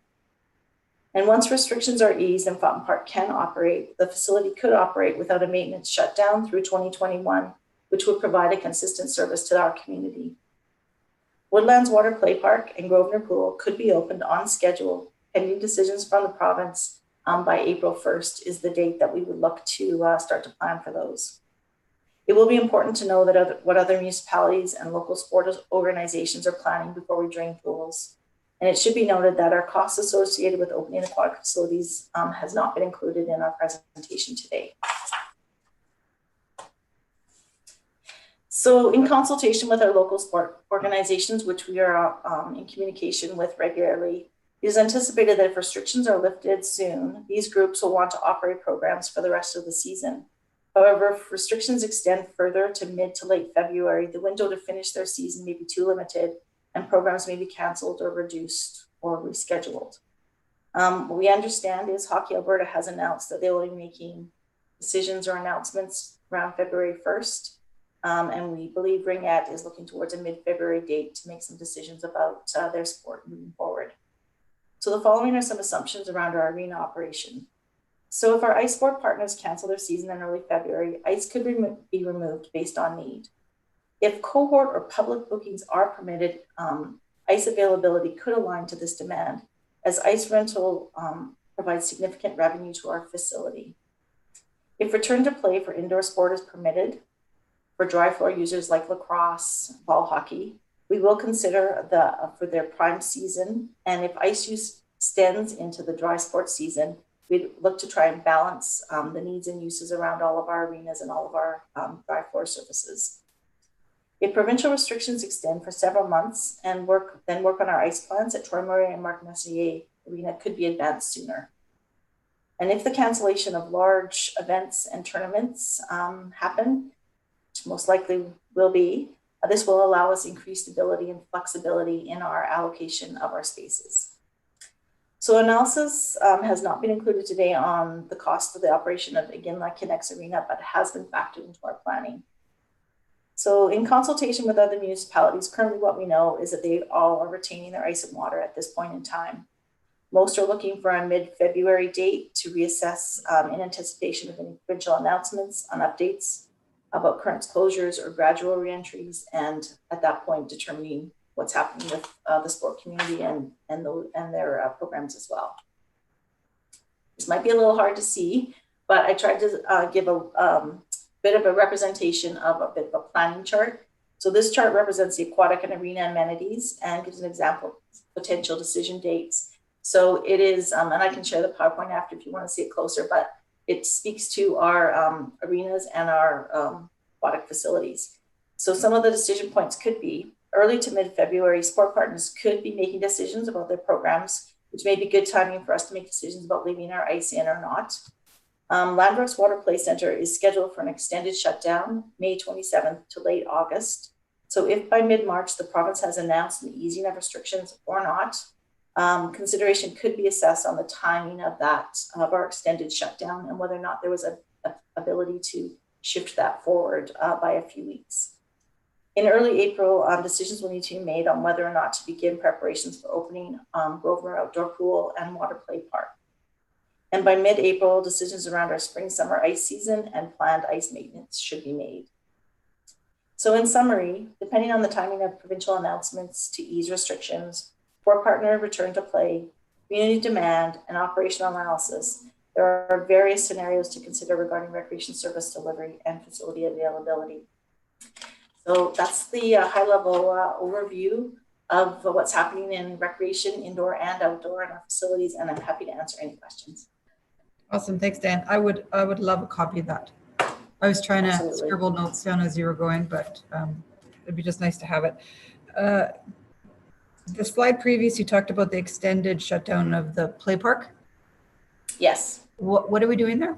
And once restrictions are eased and Fountain Park can operate, the facility could operate without a maintenance shutdown through 2021, which would provide a consistent service to our community. Woodlands Water Play Park and Grosvenor Pool could be opened on schedule, pending decisions from the province by April 1st is the date that we would look to start to plan for those. It will be important to know that what other municipalities and local sport organizations are planning before we drain pools. And it should be noted that our costs associated with opening aquatic facilities has not been included in our presentation today. So in consultation with our local sport organizations, which we are in communication with regularly, it is anticipated that if restrictions are lifted soon, these groups will want to operate programs for the rest of the season. However, if restrictions extend further to mid to late February, the window to finish their season may be too limited and programs may be canceled or reduced or rescheduled. What we understand is Hockey Alberta has announced that they will be making decisions or announcements around February 1st. And we believe Ringette is looking towards a mid-February date to make some decisions about their sport moving forward. So the following are some assumptions around our arena operation. So if our ice sport partners cancel their season in early February, ice could be removed based on need. If cohort or public bookings are permitted, ice availability could align to this demand, as ice rental provides significant revenue to our facility. If return to play for indoor sport is permitted, for dry floor users like lacrosse, ball hockey, we will consider for their prime season. And if ice use extends into the dry sports season, we'd look to try and balance the needs and uses around all of our arenas and all of our dry floor surfaces. If provincial restrictions extend for several months and work on our ice plans at Troy Murray and Mark Messier Arena could be advanced sooner. And if the cancellation of large events and tournaments happen, which most likely will be, this will allow us increased ability and flexibility in our allocation of our spaces. So analysis has not been included today on the cost of the operation of Iginla Kinex Arena, but has been factored into our planning. So in consultation with other municipalities, currently what we know is that they all are retaining their ice and water at this point in time. Most are looking for a mid-February date to reassess in anticipation of any provincial announcements on updates about current closures or gradual reentries, and at that point determining what's happening with the sport community and their programs as well. This might be a little hard to see, but I tried to give a bit of a representation of a bit of a planning chart. So this chart represents the aquatic and arena amenities and gives an example of potential decision dates. So it is, and I can share the PowerPoint after if you want to see it closer, but it speaks to our arenas and our aquatic facilities. So some of the decision points could be early to mid-February, sport partners could be making decisions about their programs, which may be good timing for us to make decisions about leaving our ice in or not. Landworks Water Play Center is scheduled for an extended shutdown, May 27th to late August. So if by mid-March the province has announced an easing of restrictions or not, consideration could be assessed on the timing of our extended shutdown and whether or not there was an ability to shift that forward by a few weeks. In early April, decisions will need to be made on whether or not to begin preparations for opening Grosvenor Outdoor Pool and Water Play Park. And by mid-April, decisions around our spring-summer ice season and planned ice maintenance should be made. So in summary, depending on the timing of provincial announcements to ease restrictions, sport partner return to play, community demand, and operational analysis, there are various scenarios to consider regarding recreation service delivery and facility availability. So that's the high-level overview of what's happening in recreation, indoor and outdoor in our facilities, and I'm happy to answer any questions. Awesome, thanks, Dan. I would love a copy of that. I was trying to scribble notes down as you were going, but it'd be just nice to have it. The slide previous, you talked about the extended shutdown of the play park. Yes. What are we doing there?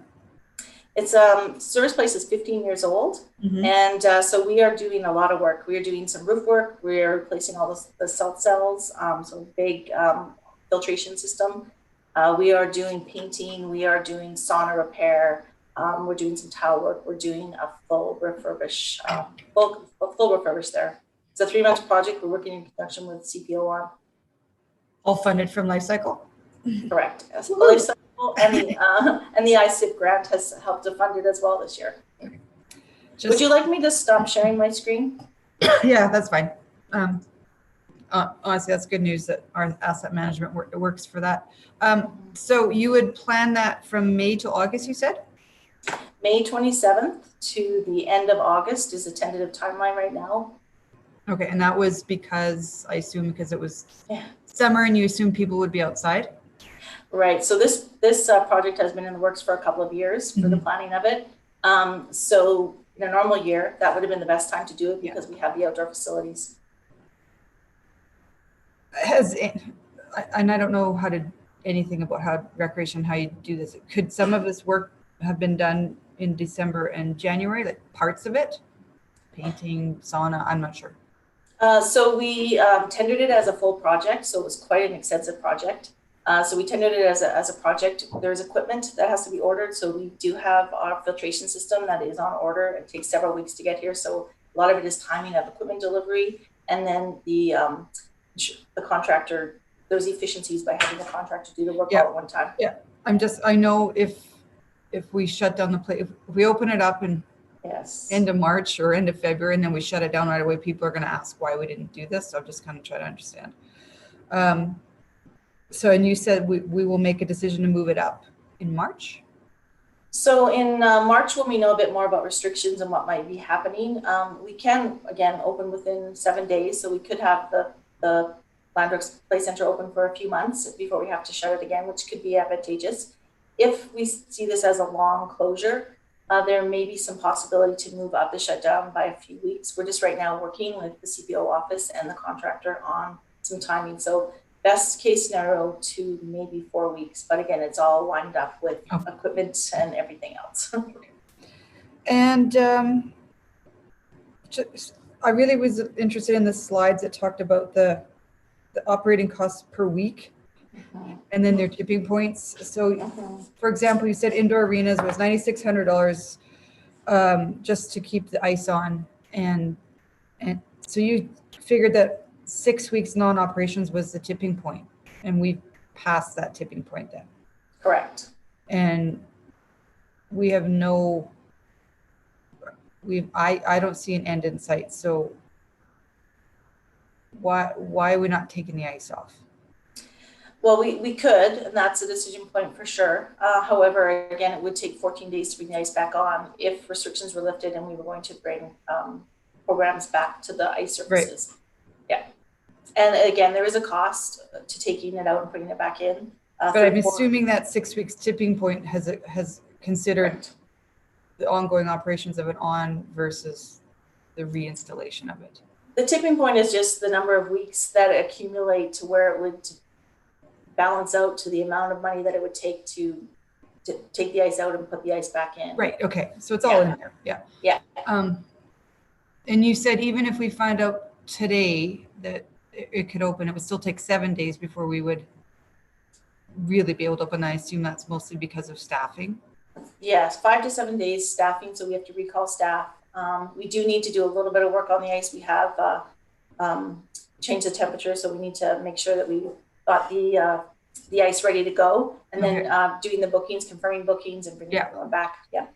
It's service place is 15 years old, and so we are doing a lot of work. We are doing some roof work. We are replacing all the salt cells, so big filtration system. We are doing painting. We are doing sauna repair. We're doing some tile work. We're doing a full refurbish there. It's a 3-month project. We're working in conjunction with CPO on. All funded from Life Cycle? Correct. Yes. Life Cycle and the ISIP grant has helped to fund it as well this year. Would you like me to stop sharing my screen? Yeah, that's fine. Honestly, that's good news that our asset management works for that. So you would plan that from May to August, you said? May 27th to the end of August is a tentative timeline right now. Okay, and that was because, I assume because it was summer and you assume people would be outside? Right, so this project has been in the works for a couple of years for the planning of it. So in a normal year, that would have been the best time to do it because we have the outdoor facilities. And I don't know anything about how recreation, how you do this. Could some of this work have been done in December and January, like parts of it? Painting, sauna, I'm not sure. So we tendered it as a full project, so it was quite an extensive project. So we tendered it as a project. There's equipment that has to be ordered. So we do have our filtration system that is on order. It takes several weeks to get here. So a lot of it is timing of equipment delivery. And then the contractor, there's efficiencies by having the contractor do the work all at one time. Yeah, I know if we shut down the place, if we open it up and Yes. end of March or end of February, and then we shut it down right away, people are going to ask why we didn't do this. So I'm just kind of trying to understand. So, and you said we will make a decision to move it up in March? So in March, when we know a bit more about restrictions and what might be happening, we can, again, open within 7 days. So we could have the Landworks Play Center open for a few months before we have to shut it again, which could be advantageous. If we see this as a long closure, there may be some possibility to move up the shutdown by a few weeks. We're just right now working with the CPO office and the contractor on some timing. So best case scenario, 2, maybe 4 weeks. But again, it's all lined up with equipment and everything else. And I really was interested in the slides that talked about the operating costs per week and then their tipping points. So for example, you said indoor arenas was $9,600 just to keep the ice on. And so you figured that 6 weeks non-operations was the tipping point, and we passed that tipping point then. Correct. And we have I don't see an end in sight. So why are we not taking the ice off? Well, we could, and that's a decision point for sure. However, again, it would take 14 days to bring the ice back on if restrictions were lifted and we were going to bring programs back to the ice surfaces. Right. Yeah. And again, there is a cost to taking it out and putting it back in. But I'm assuming that 6 weeks tipping point has considered right. The ongoing operations of it on versus the reinstallation of it. The tipping point is just the number of weeks that accumulate to where it would balance out to the amount of money that it would take to take the ice out and put the ice back in. Right. Okay. So it's all in there. Yeah. Yeah. And you said even if we find out today that it could open, it would still take 7 days before we would really be able to open. I assume that's mostly because of staffing. Yes, 5 to 7 days staffing. So we have to recall staff. We do need to do a little bit of work on the ice. We have changed the temperature, so we need to make sure that we got the ice ready to go, and then doing the bookings, confirming bookings, and bringing everyone back. Yeah.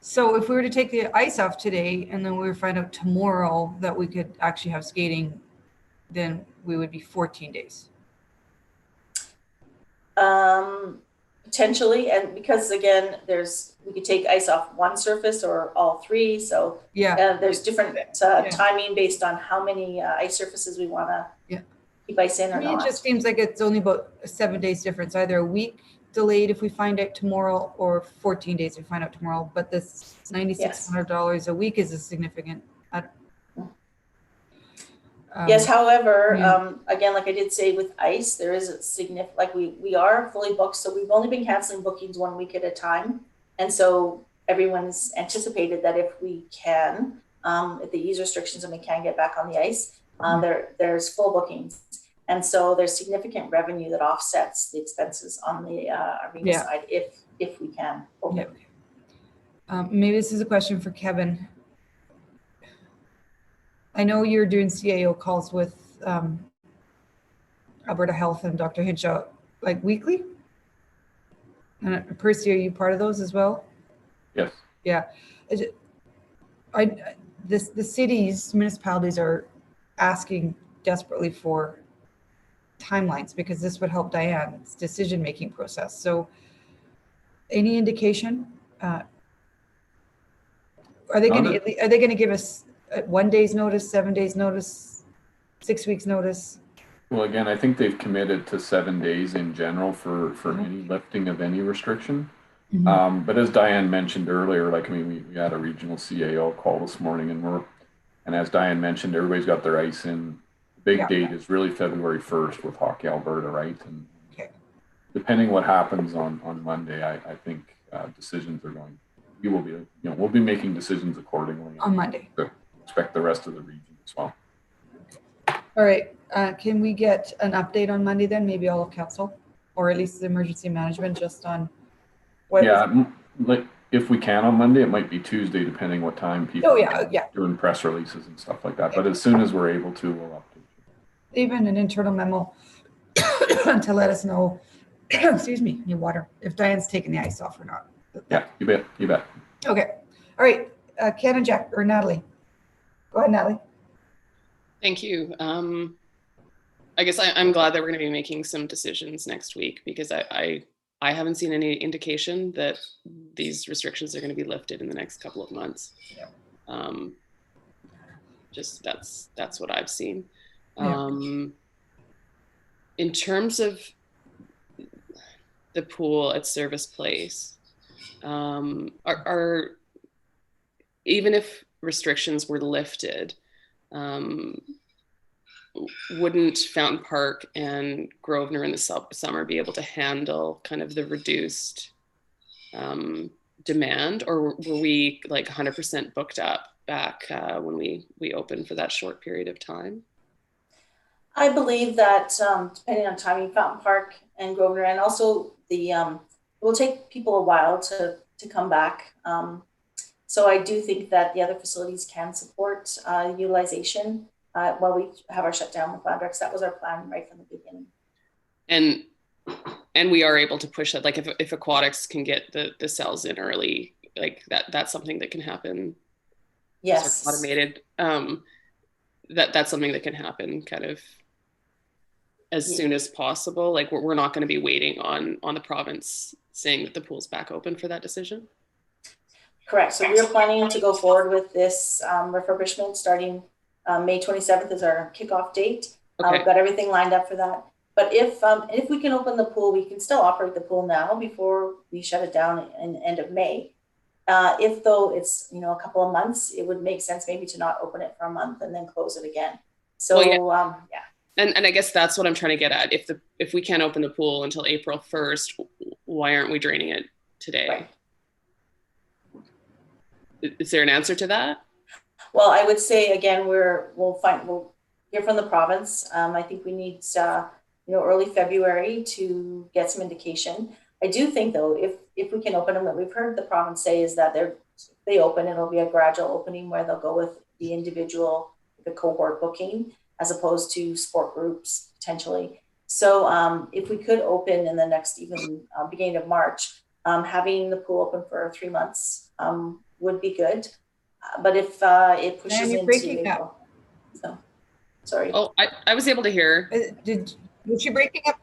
So if we were to take the ice off today, and then we were to find out tomorrow that we could actually have skating, then we would be 14 days. Potentially, and because again, we could take ice off one surface or all 3. So there's different timing based on how many ice surfaces we want to keep ice in or not. It just seems like it's only about a 7 days difference, either a week delayed if we find out tomorrow or 14 days if we find out tomorrow. But this $9,600 a week is a significant. Yes, however, again, like I did say with ice, there is a significant, like we are fully booked. So we've only been canceling bookings 1 week at a time. And so everyone's anticipated that if we can, if they ease restrictions and we can get back on the ice, there's full bookings. And so there's significant revenue that offsets the expenses on the arena side if we can. Maybe this is a question for Kevin. I know you're doing CAO calls with Alberta Health and Dr. Hinshaw, like weekly? And Percy, are you part of those as well? Yes. Yeah. The cities, municipalities are asking desperately for timelines because this would help Diane's decision-making process. So any indication? Are they going to give us 1 day's notice, 7 days notice, 6 weeks notice? Well, again, I think they've committed to 7 days in general for any lifting of any restriction. But as Diane mentioned earlier, like, I mean, we had a regional CAO call this morning, and as Diane mentioned, everybody's got their ice in. The big date is really February 1st with Hockey Alberta, right? And depending what happens on Monday, I think decisions are going. We'll be making decisions accordingly on Monday. Expect the rest of the region as well. All right. Can we get an update on Monday then? Maybe all of council, or at least the emergency management, just on what? Yeah, like if we can on Monday, it might be Tuesday, depending what time people are doing press releases and stuff like that. But as soon as we're able to, we'll update you. Even an internal memo to let us know. Excuse me, need water. If Diane's taking the ice off or not. Yeah, you bet. Okay. All right. Ken and Jack, or Natalie. Go ahead, Natalie. Thank you. I guess I'm glad that we're going to be making some decisions next week, because I haven't seen any indication that these restrictions are going to be lifted in the next couple of months. Just that's what I've seen. In terms of the pool at Service Place, are even if restrictions were lifted, wouldn't Fountain Park and Grosvenor in the summer be able to handle kind of the reduced demand, or were we like 100% booked up back when we opened for that short period of time? I believe that depending on timing, Fountain Park and Grosvenor, and also the it will take people a while to come back. So I do think that the other facilities can support utilization while we have our shutdown with Landrex. That was our plan right from the beginning. And we are able to push that. Like if Aquatics can get the cells in early, like that's something that can happen. Yes. Sort of automated. That's something that can happen kind of as soon as possible. Like we're not going to be waiting on the province saying that the pool's back open for that decision. Correct. So we are planning to go forward with this refurbishment starting May 27th is our kickoff date. Okay. We've got everything lined up for that. But if we can open the pool, we can still operate the pool now before we shut it down in the end of May. If though it's a couple of months, it would make sense maybe to not open it for a month and then close it again. So yeah. And I guess that's what I'm trying to get at. If we can't open the pool until April 1st, why aren't we draining it today? Right. Is there an answer to that? Well, I would say again, we'll hear from the province. I think we need early February to get some indication. I do think though, if we can open them, what we've heard the province say is that they open, it'll be a gradual opening where they'll go with the individual, the cohort booking, as opposed to sport groups potentially. So if we could open in the next even beginning of March, having the pool open for 3 months would be good. But if it pushes into April, so sorry. Oh, I was able to hear. Was she breaking up?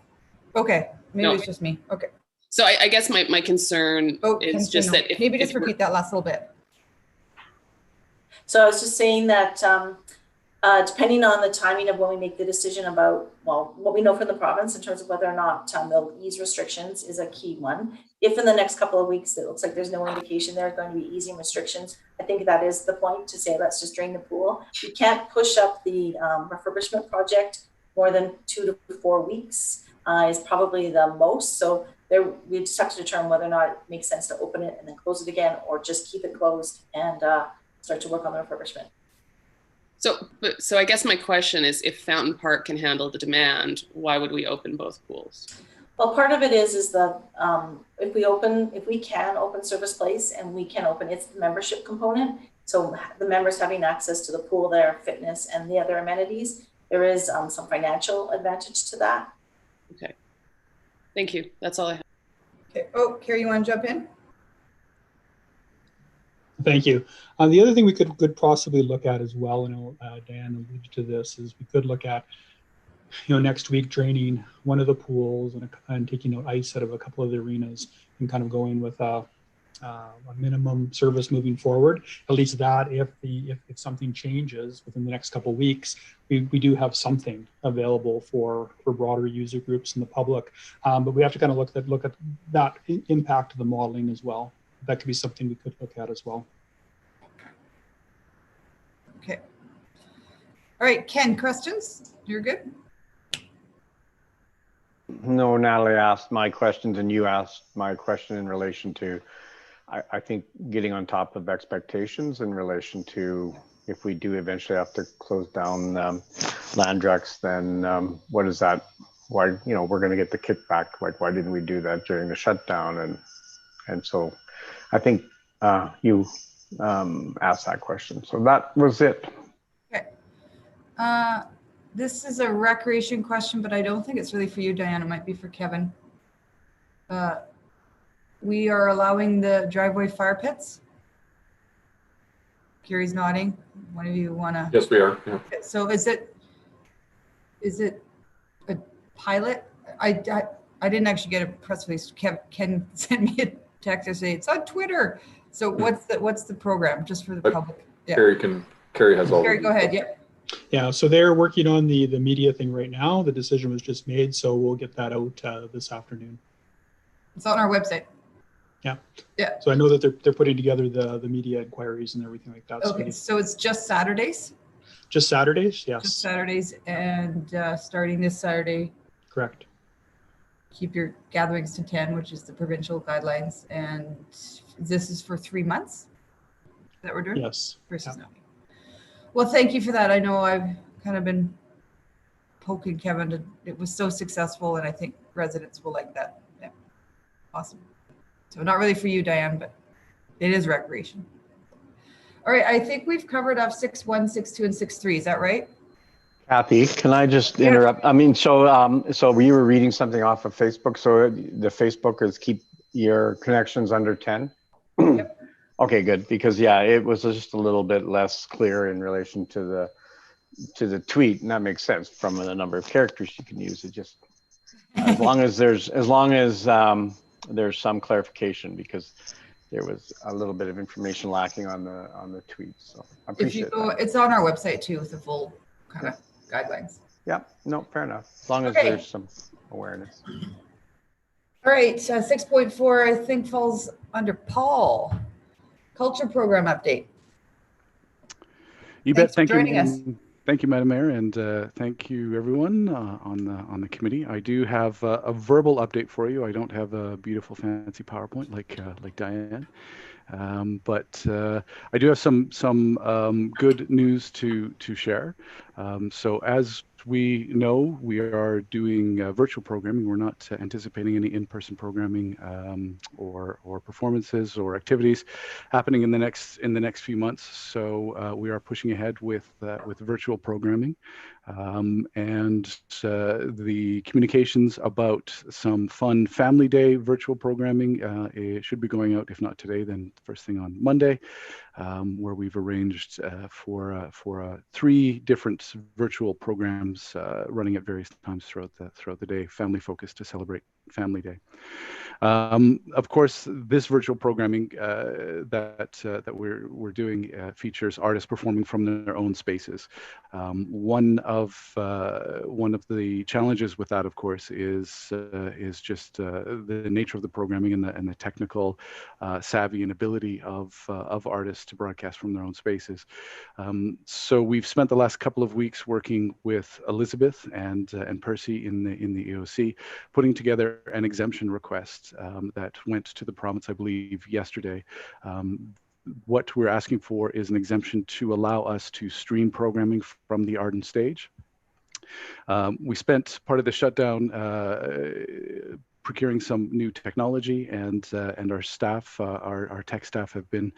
Okay, maybe No. it's just me. Okay. So I guess my concern is just that if maybe just repeat that last little bit. So I was just saying that depending on the timing of when we make the decision about, what we know from the province in terms of whether or not they'll ease restrictions is a key one. If in the next couple of weeks it looks like there's no indication they're going to be easing restrictions, I think that is the point to say let's just drain the pool. We can't push up the refurbishment project more than 2 to 4 weeks is probably the most. So we just have to determine whether or not it makes sense to open it and then close it again, or just keep it closed and start to work on the refurbishment. So I guess my question is, if Fountain Park can handle the demand, why would we open both pools? Well, part of it is the if we can open Service Place and we can open, it's the membership component. So the members having access to the pool, their fitness and the other amenities, there is some financial advantage to that. Okay. Thank you. That's all I have. Okay. Oh, Carrie, you want to jump in? Thank you. The other thing we could possibly look at as well, Dan alluded to this, is we could look at, next week draining one of the pools and taking out ice out of a couple of the arenas and kind of going with a minimum service moving forward. At least that if something changes within the next couple of weeks, we do have something available for broader user groups in the public. But we have to kind of look at that impact of the modeling as well. That could be something we could look at as well. Okay. All right, Ken, questions? You're good? No, Natalie asked my questions and you asked my question in relation to, I think, getting on top of expectations in relation to if we do eventually have to close down Landrex, then what is that? Why, we're going to get the kickback. Like, why didn't we do that during the shutdown? And so I think you asked that question. So that was it. Okay. This is a recreation question, but I don't think it's really for you, Diane. It might be for Kevin. We are allowing the driveway fire pits. Gary's nodding. One of you want to? Yes, we are. Yeah. So is it a pilot? I didn't actually get a press release. Ken sent me a text to say it's on Twitter. So what's the program just for the public? Yeah. Carrie has all. Carrie, go ahead. Yeah. Yeah, so they're working on the media thing right now. The decision was just made, so we'll get that out this afternoon. It's on our website. Yeah. Yeah. So I know that they're putting together the media inquiries and everything like that. Okay, so it's just Saturdays? Just Saturdays, yes. Just Saturdays, and starting this Saturday. Correct. Keep your gatherings to 10, which is the provincial guidelines, and this is for 3 months that we're doing? Yes. Versus nothing. Well, thank you for that. I know I've kind of been poking Kevin. It was so successful, and I think residents will like that. Yeah. Awesome. So not really for you, Diane, but it is recreation. All right, I think we've covered off 6.1, 6.2, and 6.3. Is that right? Kathy, can I just interrupt? I mean, so we were reading something off of Facebook. So the Facebook is keep your connections under 10. Yep. Okay, good. Because yeah, it was just a little bit less clear in relation to the tweet, and that makes sense from the number of characters you can use. It just as long as there's some clarification, because there was a little bit of information lacking on the tweet. So I appreciate that. It's on our website too with the full kind of guidelines. Yeah, no, fair enough. As long as there's some awareness. All right, 6.4 I think falls under Paul. Culture program update. You Thanks bet. Thank for joining you. us. Thank you, Madam Mayor, and thank you everyone on the committee. I do have a verbal update for you. I don't have a beautiful fancy PowerPoint like Diane, but I do have some good news to share. So as we know, we are doing virtual programming. We're not anticipating any in-person programming or performances or activities happening in the next few months. So we are pushing ahead with virtual programming, and the communications about some fun Family Day virtual programming it should be going out, if not today, then first thing on Monday. Where we've arranged for 3 different virtual programs running at various times throughout the day, family focused to celebrate Family Day. Of course, this virtual programming that we're doing features artists performing from their own spaces. One of the challenges with that, of course, is just the nature of the programming and the technical savvy and ability of artists to broadcast from their own spaces. So we've spent the last couple of weeks working with Elizabeth and Percy in the EOC, putting together an exemption request that went to the province, I believe, yesterday. What we're asking for is an exemption to allow us to stream programming from the Arden stage. We spent part of the shutdown procuring some new technology, and our staff, our tech staff, have been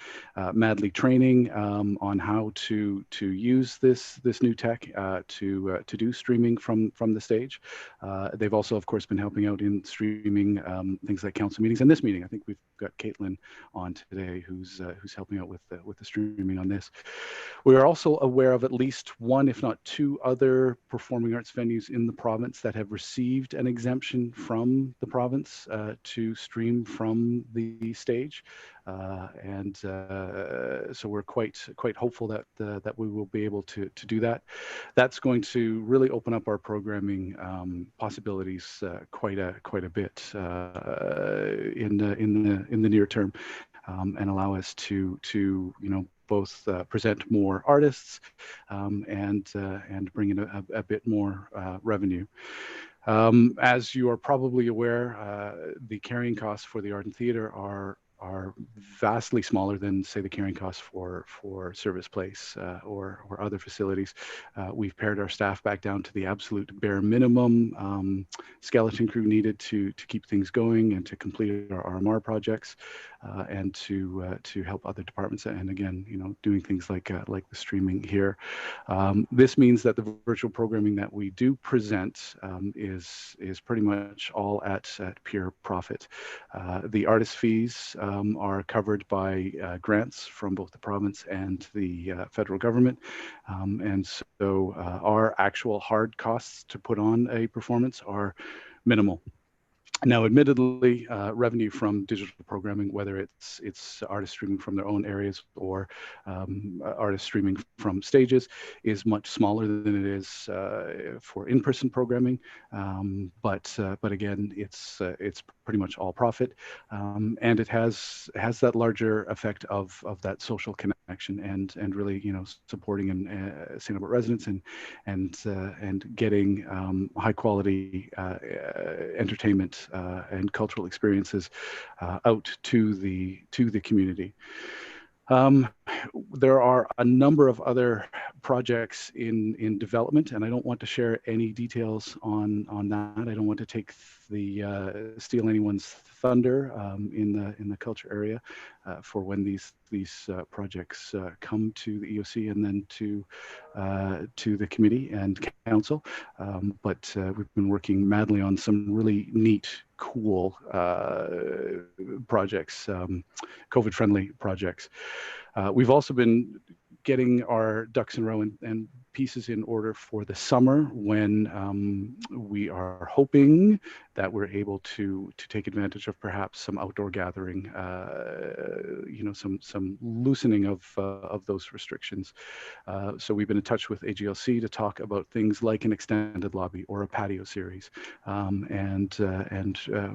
madly training on how to use this new tech to do streaming from the stage. They've also, of course, been helping out in streaming things like council meetings and this meeting. I think we've got Caitlin on today, who's helping out with the streaming on this. We are also aware of at least 1, if not 2, other performing arts venues in the province that have received an exemption from the province to stream from the stage, and so we're quite hopeful that we will be able to do that. That's going to really open up our programming possibilities quite a bit in the near term, and allow us to both present more artists and bring in a bit more revenue. As you are probably aware, the carrying costs for the Arden Theatre are vastly smaller than, say, the carrying costs for Service Place or other facilities. We've pared our staff back down to the absolute bare minimum skeleton crew needed to keep things going and to complete our RMR projects, and to help other departments, and again, doing things like the streaming here. This means that the virtual programming that we do present is pretty much all at pure profit. The artist fees are covered by grants from both the province and the federal government. And so our actual hard costs to put on a performance are minimal. Now, admittedly, revenue from digital programming, whether it's artists streaming from their own areas or artists streaming from stages, is much smaller than it is for in-person programming. But again, it's pretty much all profit, and it has that larger effect of that social connection and really supporting St. Albert residents and getting high quality entertainment and cultural experiences out to the community. There are a number of other projects in development, and I don't want to share any details on that. I don't want to take steal anyone's thunder in the culture area for when these projects come to the EOC and then to the committee and council. But we've been working madly on some really neat, cool projects, COVID-friendly projects. We've also been getting our ducks in a row and pieces in order for the summer, when we are hoping that we're able to take advantage of perhaps some outdoor gathering, some loosening of those restrictions. So we've been in touch with AGLC to talk about things like an extended lobby or a patio series, and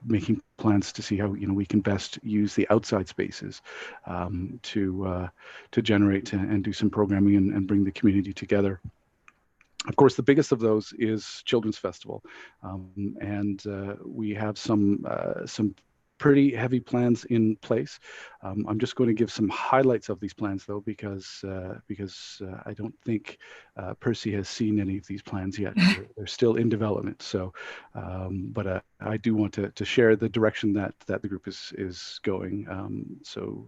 making plans to see how we can best use the outside spaces to generate and do some programming and bring the community together. Of course, the biggest of those is Children's Festival, and we have some pretty heavy plans in place. I'm just going to give some highlights of these plans, though, because I don't think Percy has seen any of these plans yet. They're still in development. So, but I do want to share the direction that the group is going. So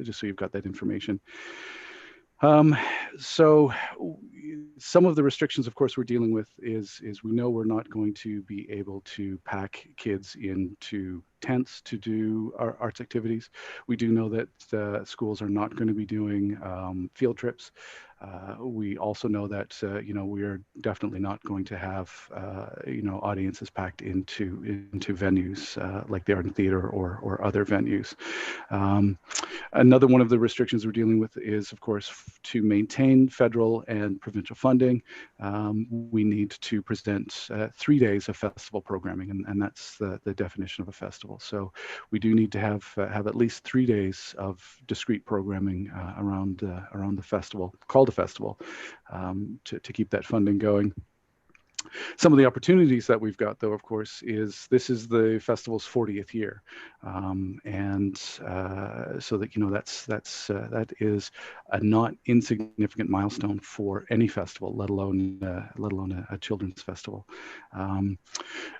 just so you've got that information. So some of the restrictions, of course, we're dealing with is we know we're not going to be able to pack kids into tents to do our arts activities. We do know that schools are not going to be doing field trips. We also know that we are definitely not going to have audiences packed into venues like the Art and Theatre or other venues. Another one of the restrictions we're dealing with is, of course, to maintain federal and provincial funding. We need to present 3 days of festival programming, and that's the definition of a festival. So we do need to have at least 3 days of discrete programming around the festival, called a festival, to keep that funding going. Some of the opportunities that we've got, though, of course, is this is the festival's 40th year, and so that is a not insignificant milestone for any festival, let alone a children's festival.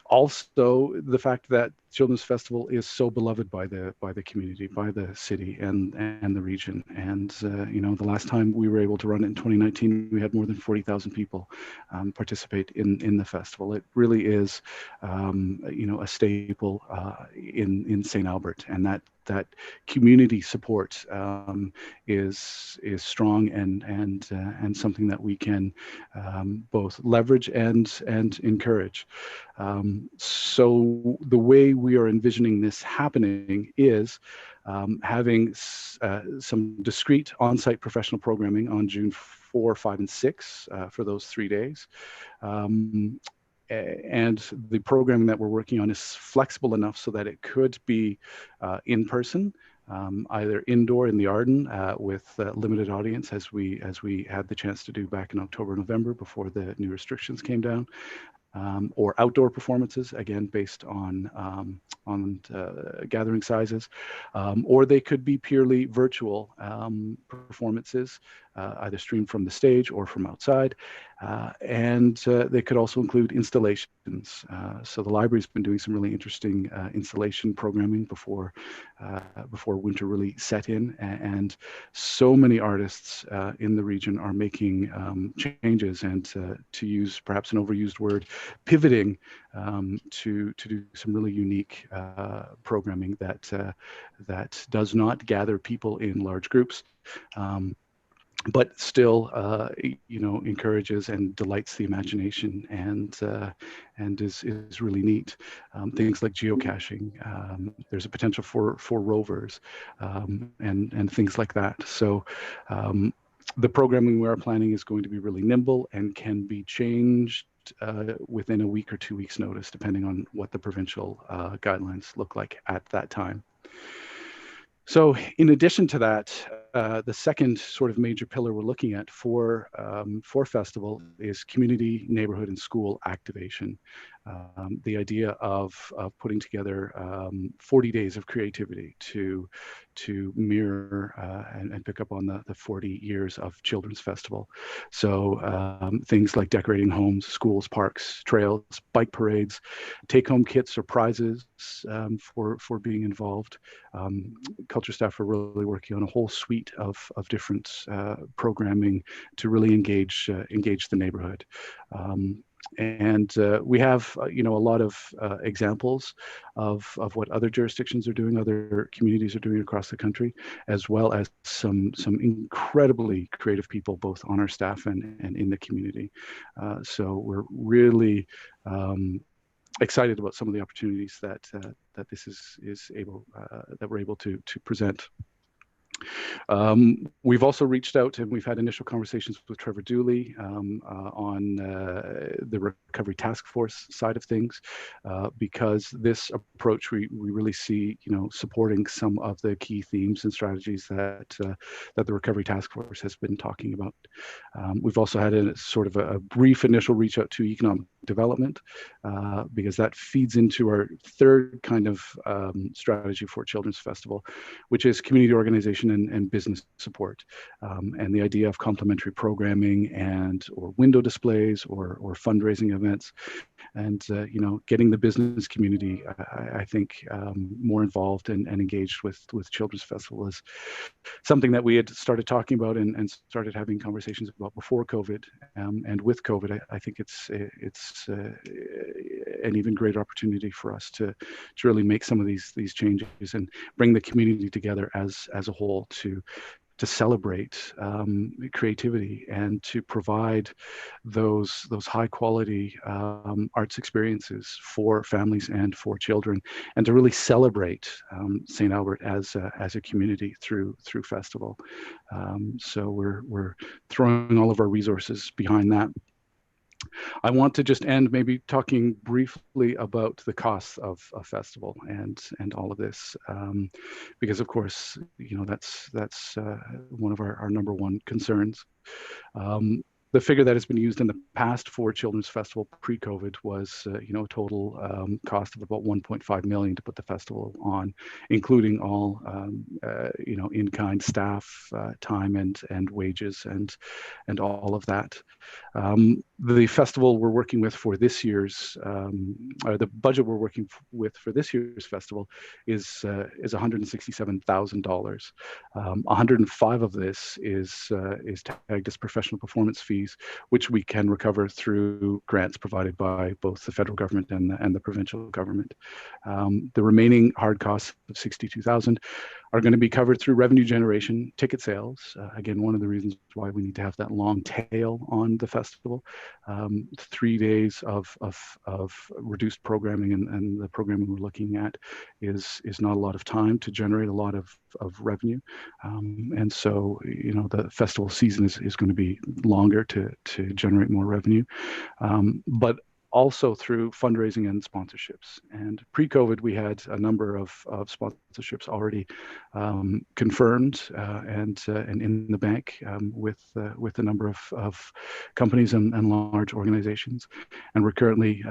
Also, the fact that Children's Festival is so beloved by the community, by the city and the region. And the last time we were able to run it in 2019, we had more than 40,000 people participate in the festival. It really is a staple in St. Albert, and that community support is strong and something that we can both leverage and encourage. So the way we are envisioning this happening is having some discrete on-site professional programming on June 4, 5, and 6 for those 3 days. And the programming that we're working on is flexible enough so that it could be in person, either indoor in the Arden with limited audience, as we had the chance to do back in October, November before the new restrictions came down, or outdoor performances, again based on gathering sizes, or they could be purely virtual performances either streamed from the stage or from outside. And they could also include installations. So the library's been doing some really interesting installation programming before winter really set in. And so many artists in the region are making changes and to use perhaps an overused word, pivoting to do some really unique programming that does not gather people in large groups, but still, encourages and delights the imagination and is really neat. Things like geocaching. There's a potential for rovers and things like that. So. The programming we are planning is going to be really nimble and can be changed within a week or 2 weeks notice, depending on what the provincial guidelines look like at that time. So in addition to that, the second sort of major pillar we're looking at for festival is community, neighborhood, and school activation. The idea of putting together 40 days of creativity to mirror and pick up on the 40 years of Children's Festival. So things like decorating homes, schools, parks, trails, bike parades, take-home kits or prizes for being involved. Culture staff are really working on a whole suite of different programming to really engage the neighborhood. And we have, a lot of examples of what other jurisdictions are doing, other communities are doing across the country, as well as some incredibly creative people, both on our staff and in the community. So we're really excited about some of the opportunities that this is able that we're able to present. We've also reached out and we've had initial conversations with Trevor Dooley on the Recovery Task Force side of things, because this approach we really see, supporting some of the key themes and strategies that the Recovery Task Force has been talking about. We've also had a sort of a brief initial reach out to economic development, because that feeds into our third kind of strategy for Children's Festival, which is community organization and business support, and the idea of complementary programming or window displays or fundraising events, and getting the business community, I think, more involved and engaged with Children's Festival is something that we had started talking about and started having conversations about before COVID, and with COVID, I think it's an even greater opportunity for us to really make some of these changes and bring the community together as a whole to celebrate creativity and to provide those high quality arts experiences for families and for children, and to really celebrate St. Albert as a community through festival. So we're throwing all of our resources behind that. I want to just end maybe talking briefly about the costs of a festival and all of this, because of course, that's one of our number one concerns. The figure that has been used in the past for Children's Festival pre-COVID was, a total cost of about 1.5 million to put the festival on, including all, in-kind staff time and wages and all of that. The festival we're working with for this year's, or the budget we're working with for this year's festival is $167,000. 105 of this is tagged as professional performance fees, which we can recover through grants provided by both the federal government and the provincial government. The remaining hard costs of $62,000 are going to be covered through revenue generation, ticket sales. Again, one of the reasons why we need to have that long tail on the festival. 3 days of reduced programming and the programming we're looking at is not a lot of time to generate a lot of revenue. And so, the festival season is going to be longer to generate more revenue. But also through fundraising and sponsorships. And pre-COVID, we had a number of sponsorships already confirmed and in the bank with a number of companies and large organizations. And we're currently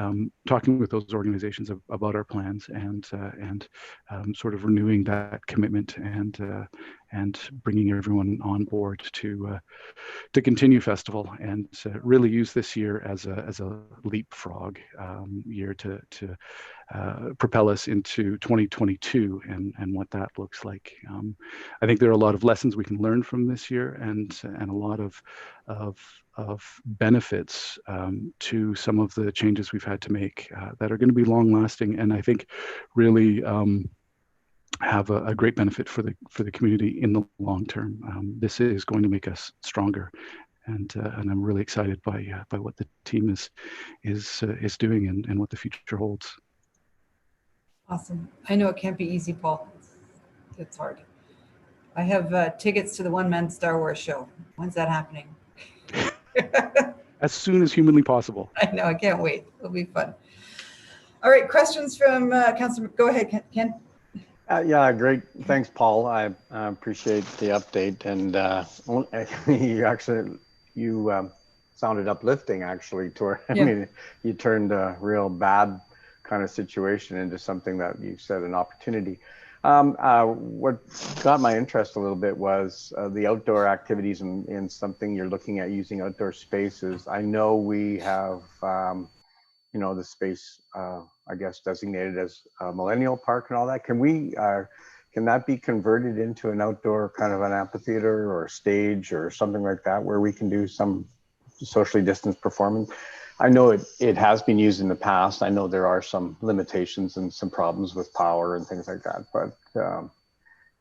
talking with those organizations about our plans and sort of renewing that commitment and bringing everyone on board to continue festival and really use this year as a leapfrog year to propel us into 2022 and what that looks like. I think there are a lot of lessons we can learn from this year and a lot of benefits to some of the changes we've had to make that are going to be long lasting, and I think really have a great benefit for the community in the long term. This is going to make us stronger, and I'm really excited by what the team is doing and what the future holds. Awesome. I know it can't be easy, Paul. It's hard. I have tickets to the one-man Star Wars show. When's that happening? As soon as humanly possible. I know. I can't wait. It'll be fun. All right. Questions from Councilor. Go ahead, Ken. Yeah, great. Thanks, Paul. I appreciate the update. And you sounded uplifting, actually. I mean, you turned a real bad kind of situation into something that you said an opportunity. What got my interest a little bit was the outdoor activities and something you're looking at using outdoor spaces. I know we have, the space, I guess, designated as a Millennial Park and all that. Can that be converted into an outdoor kind of an amphitheater or a stage or something like that, where we can do some socially distanced performance? I know it has been used in the past. I know there are some limitations and some problems with power and things like that, but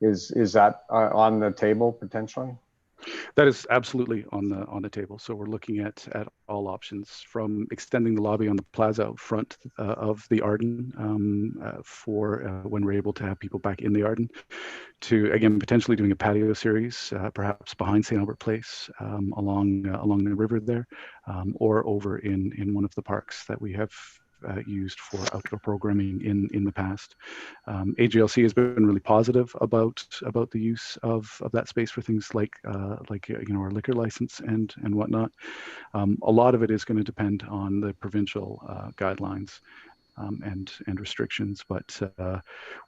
is that on the table potentially? That is absolutely on the table. So we're looking at all options, from extending the lobby on the plaza out front of the Arden for when we're able to have people back in the Arden, to again potentially doing a patio series, perhaps behind St. Albert Place, along the river there, or over in one of the parks that we have used for outdoor programming in the past. AGLC has been really positive about the use of that space for things like our liquor license and whatnot. A lot of it is going to depend on the provincial guidelines and restrictions, but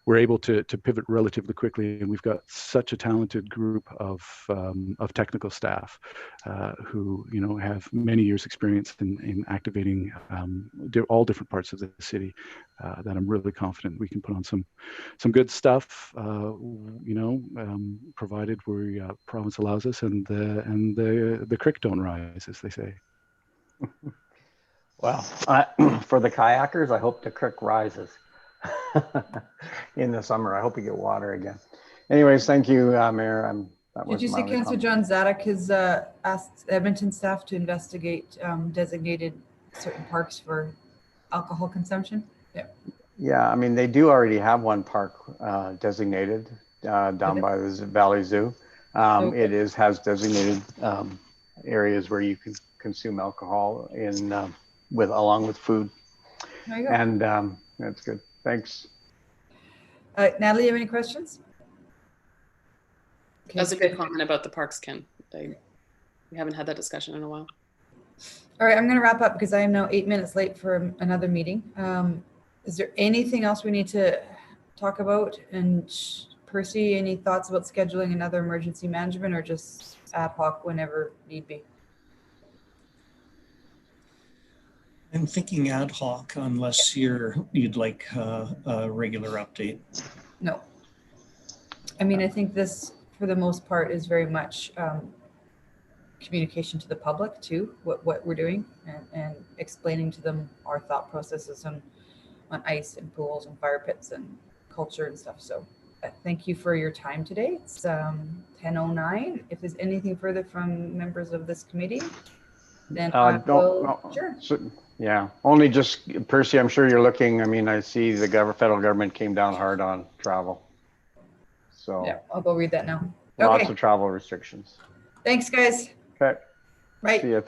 we're able to pivot relatively quickly, and we've got such a talented group of technical staff who have many years experience in activating all different parts of the city, that I'm really confident we can put on some good stuff, provided we province allows us and the creek don't rise, as they say. Well, for the kayakers, I hope the creek rises in the summer. I hope we get water again. Anyways, thank you, Mayor. Did you see Councillor John Zadok has asked Edmonton staff to investigate designated certain parks for alcohol consumption? Yeah. Yeah, I mean, they do already have one park designated down by the Valley Zoo. It has designated areas where you can consume alcohol along with food. There you go. And that's good. Thanks. Natalie, you have any questions? Okay, that's a good comment about the parks, Ken. We haven't had that discussion in a while. All right, I'm going to wrap up because I am now 8 minutes late for another meeting. Is there anything else we need to talk about? And Percy, any thoughts about scheduling another emergency management, or just ad hoc whenever need be? I'm thinking ad hoc, unless you'd like a regular update. No. I mean, I think this, for the most part, is very much communication to the public too, what we're doing, and explaining to them our thought processes on ice and pools and fire pits and culture and stuff. So thank you for your time today. It's 10:09. If there's anything further from members of this committee, then sure. Yeah, only just, Percy, I'm sure you're looking. I mean, I see the federal government came down hard on travel. So yeah, I'll go read that now. Lots of travel restrictions. Thanks, guys. Okay. Right. See you.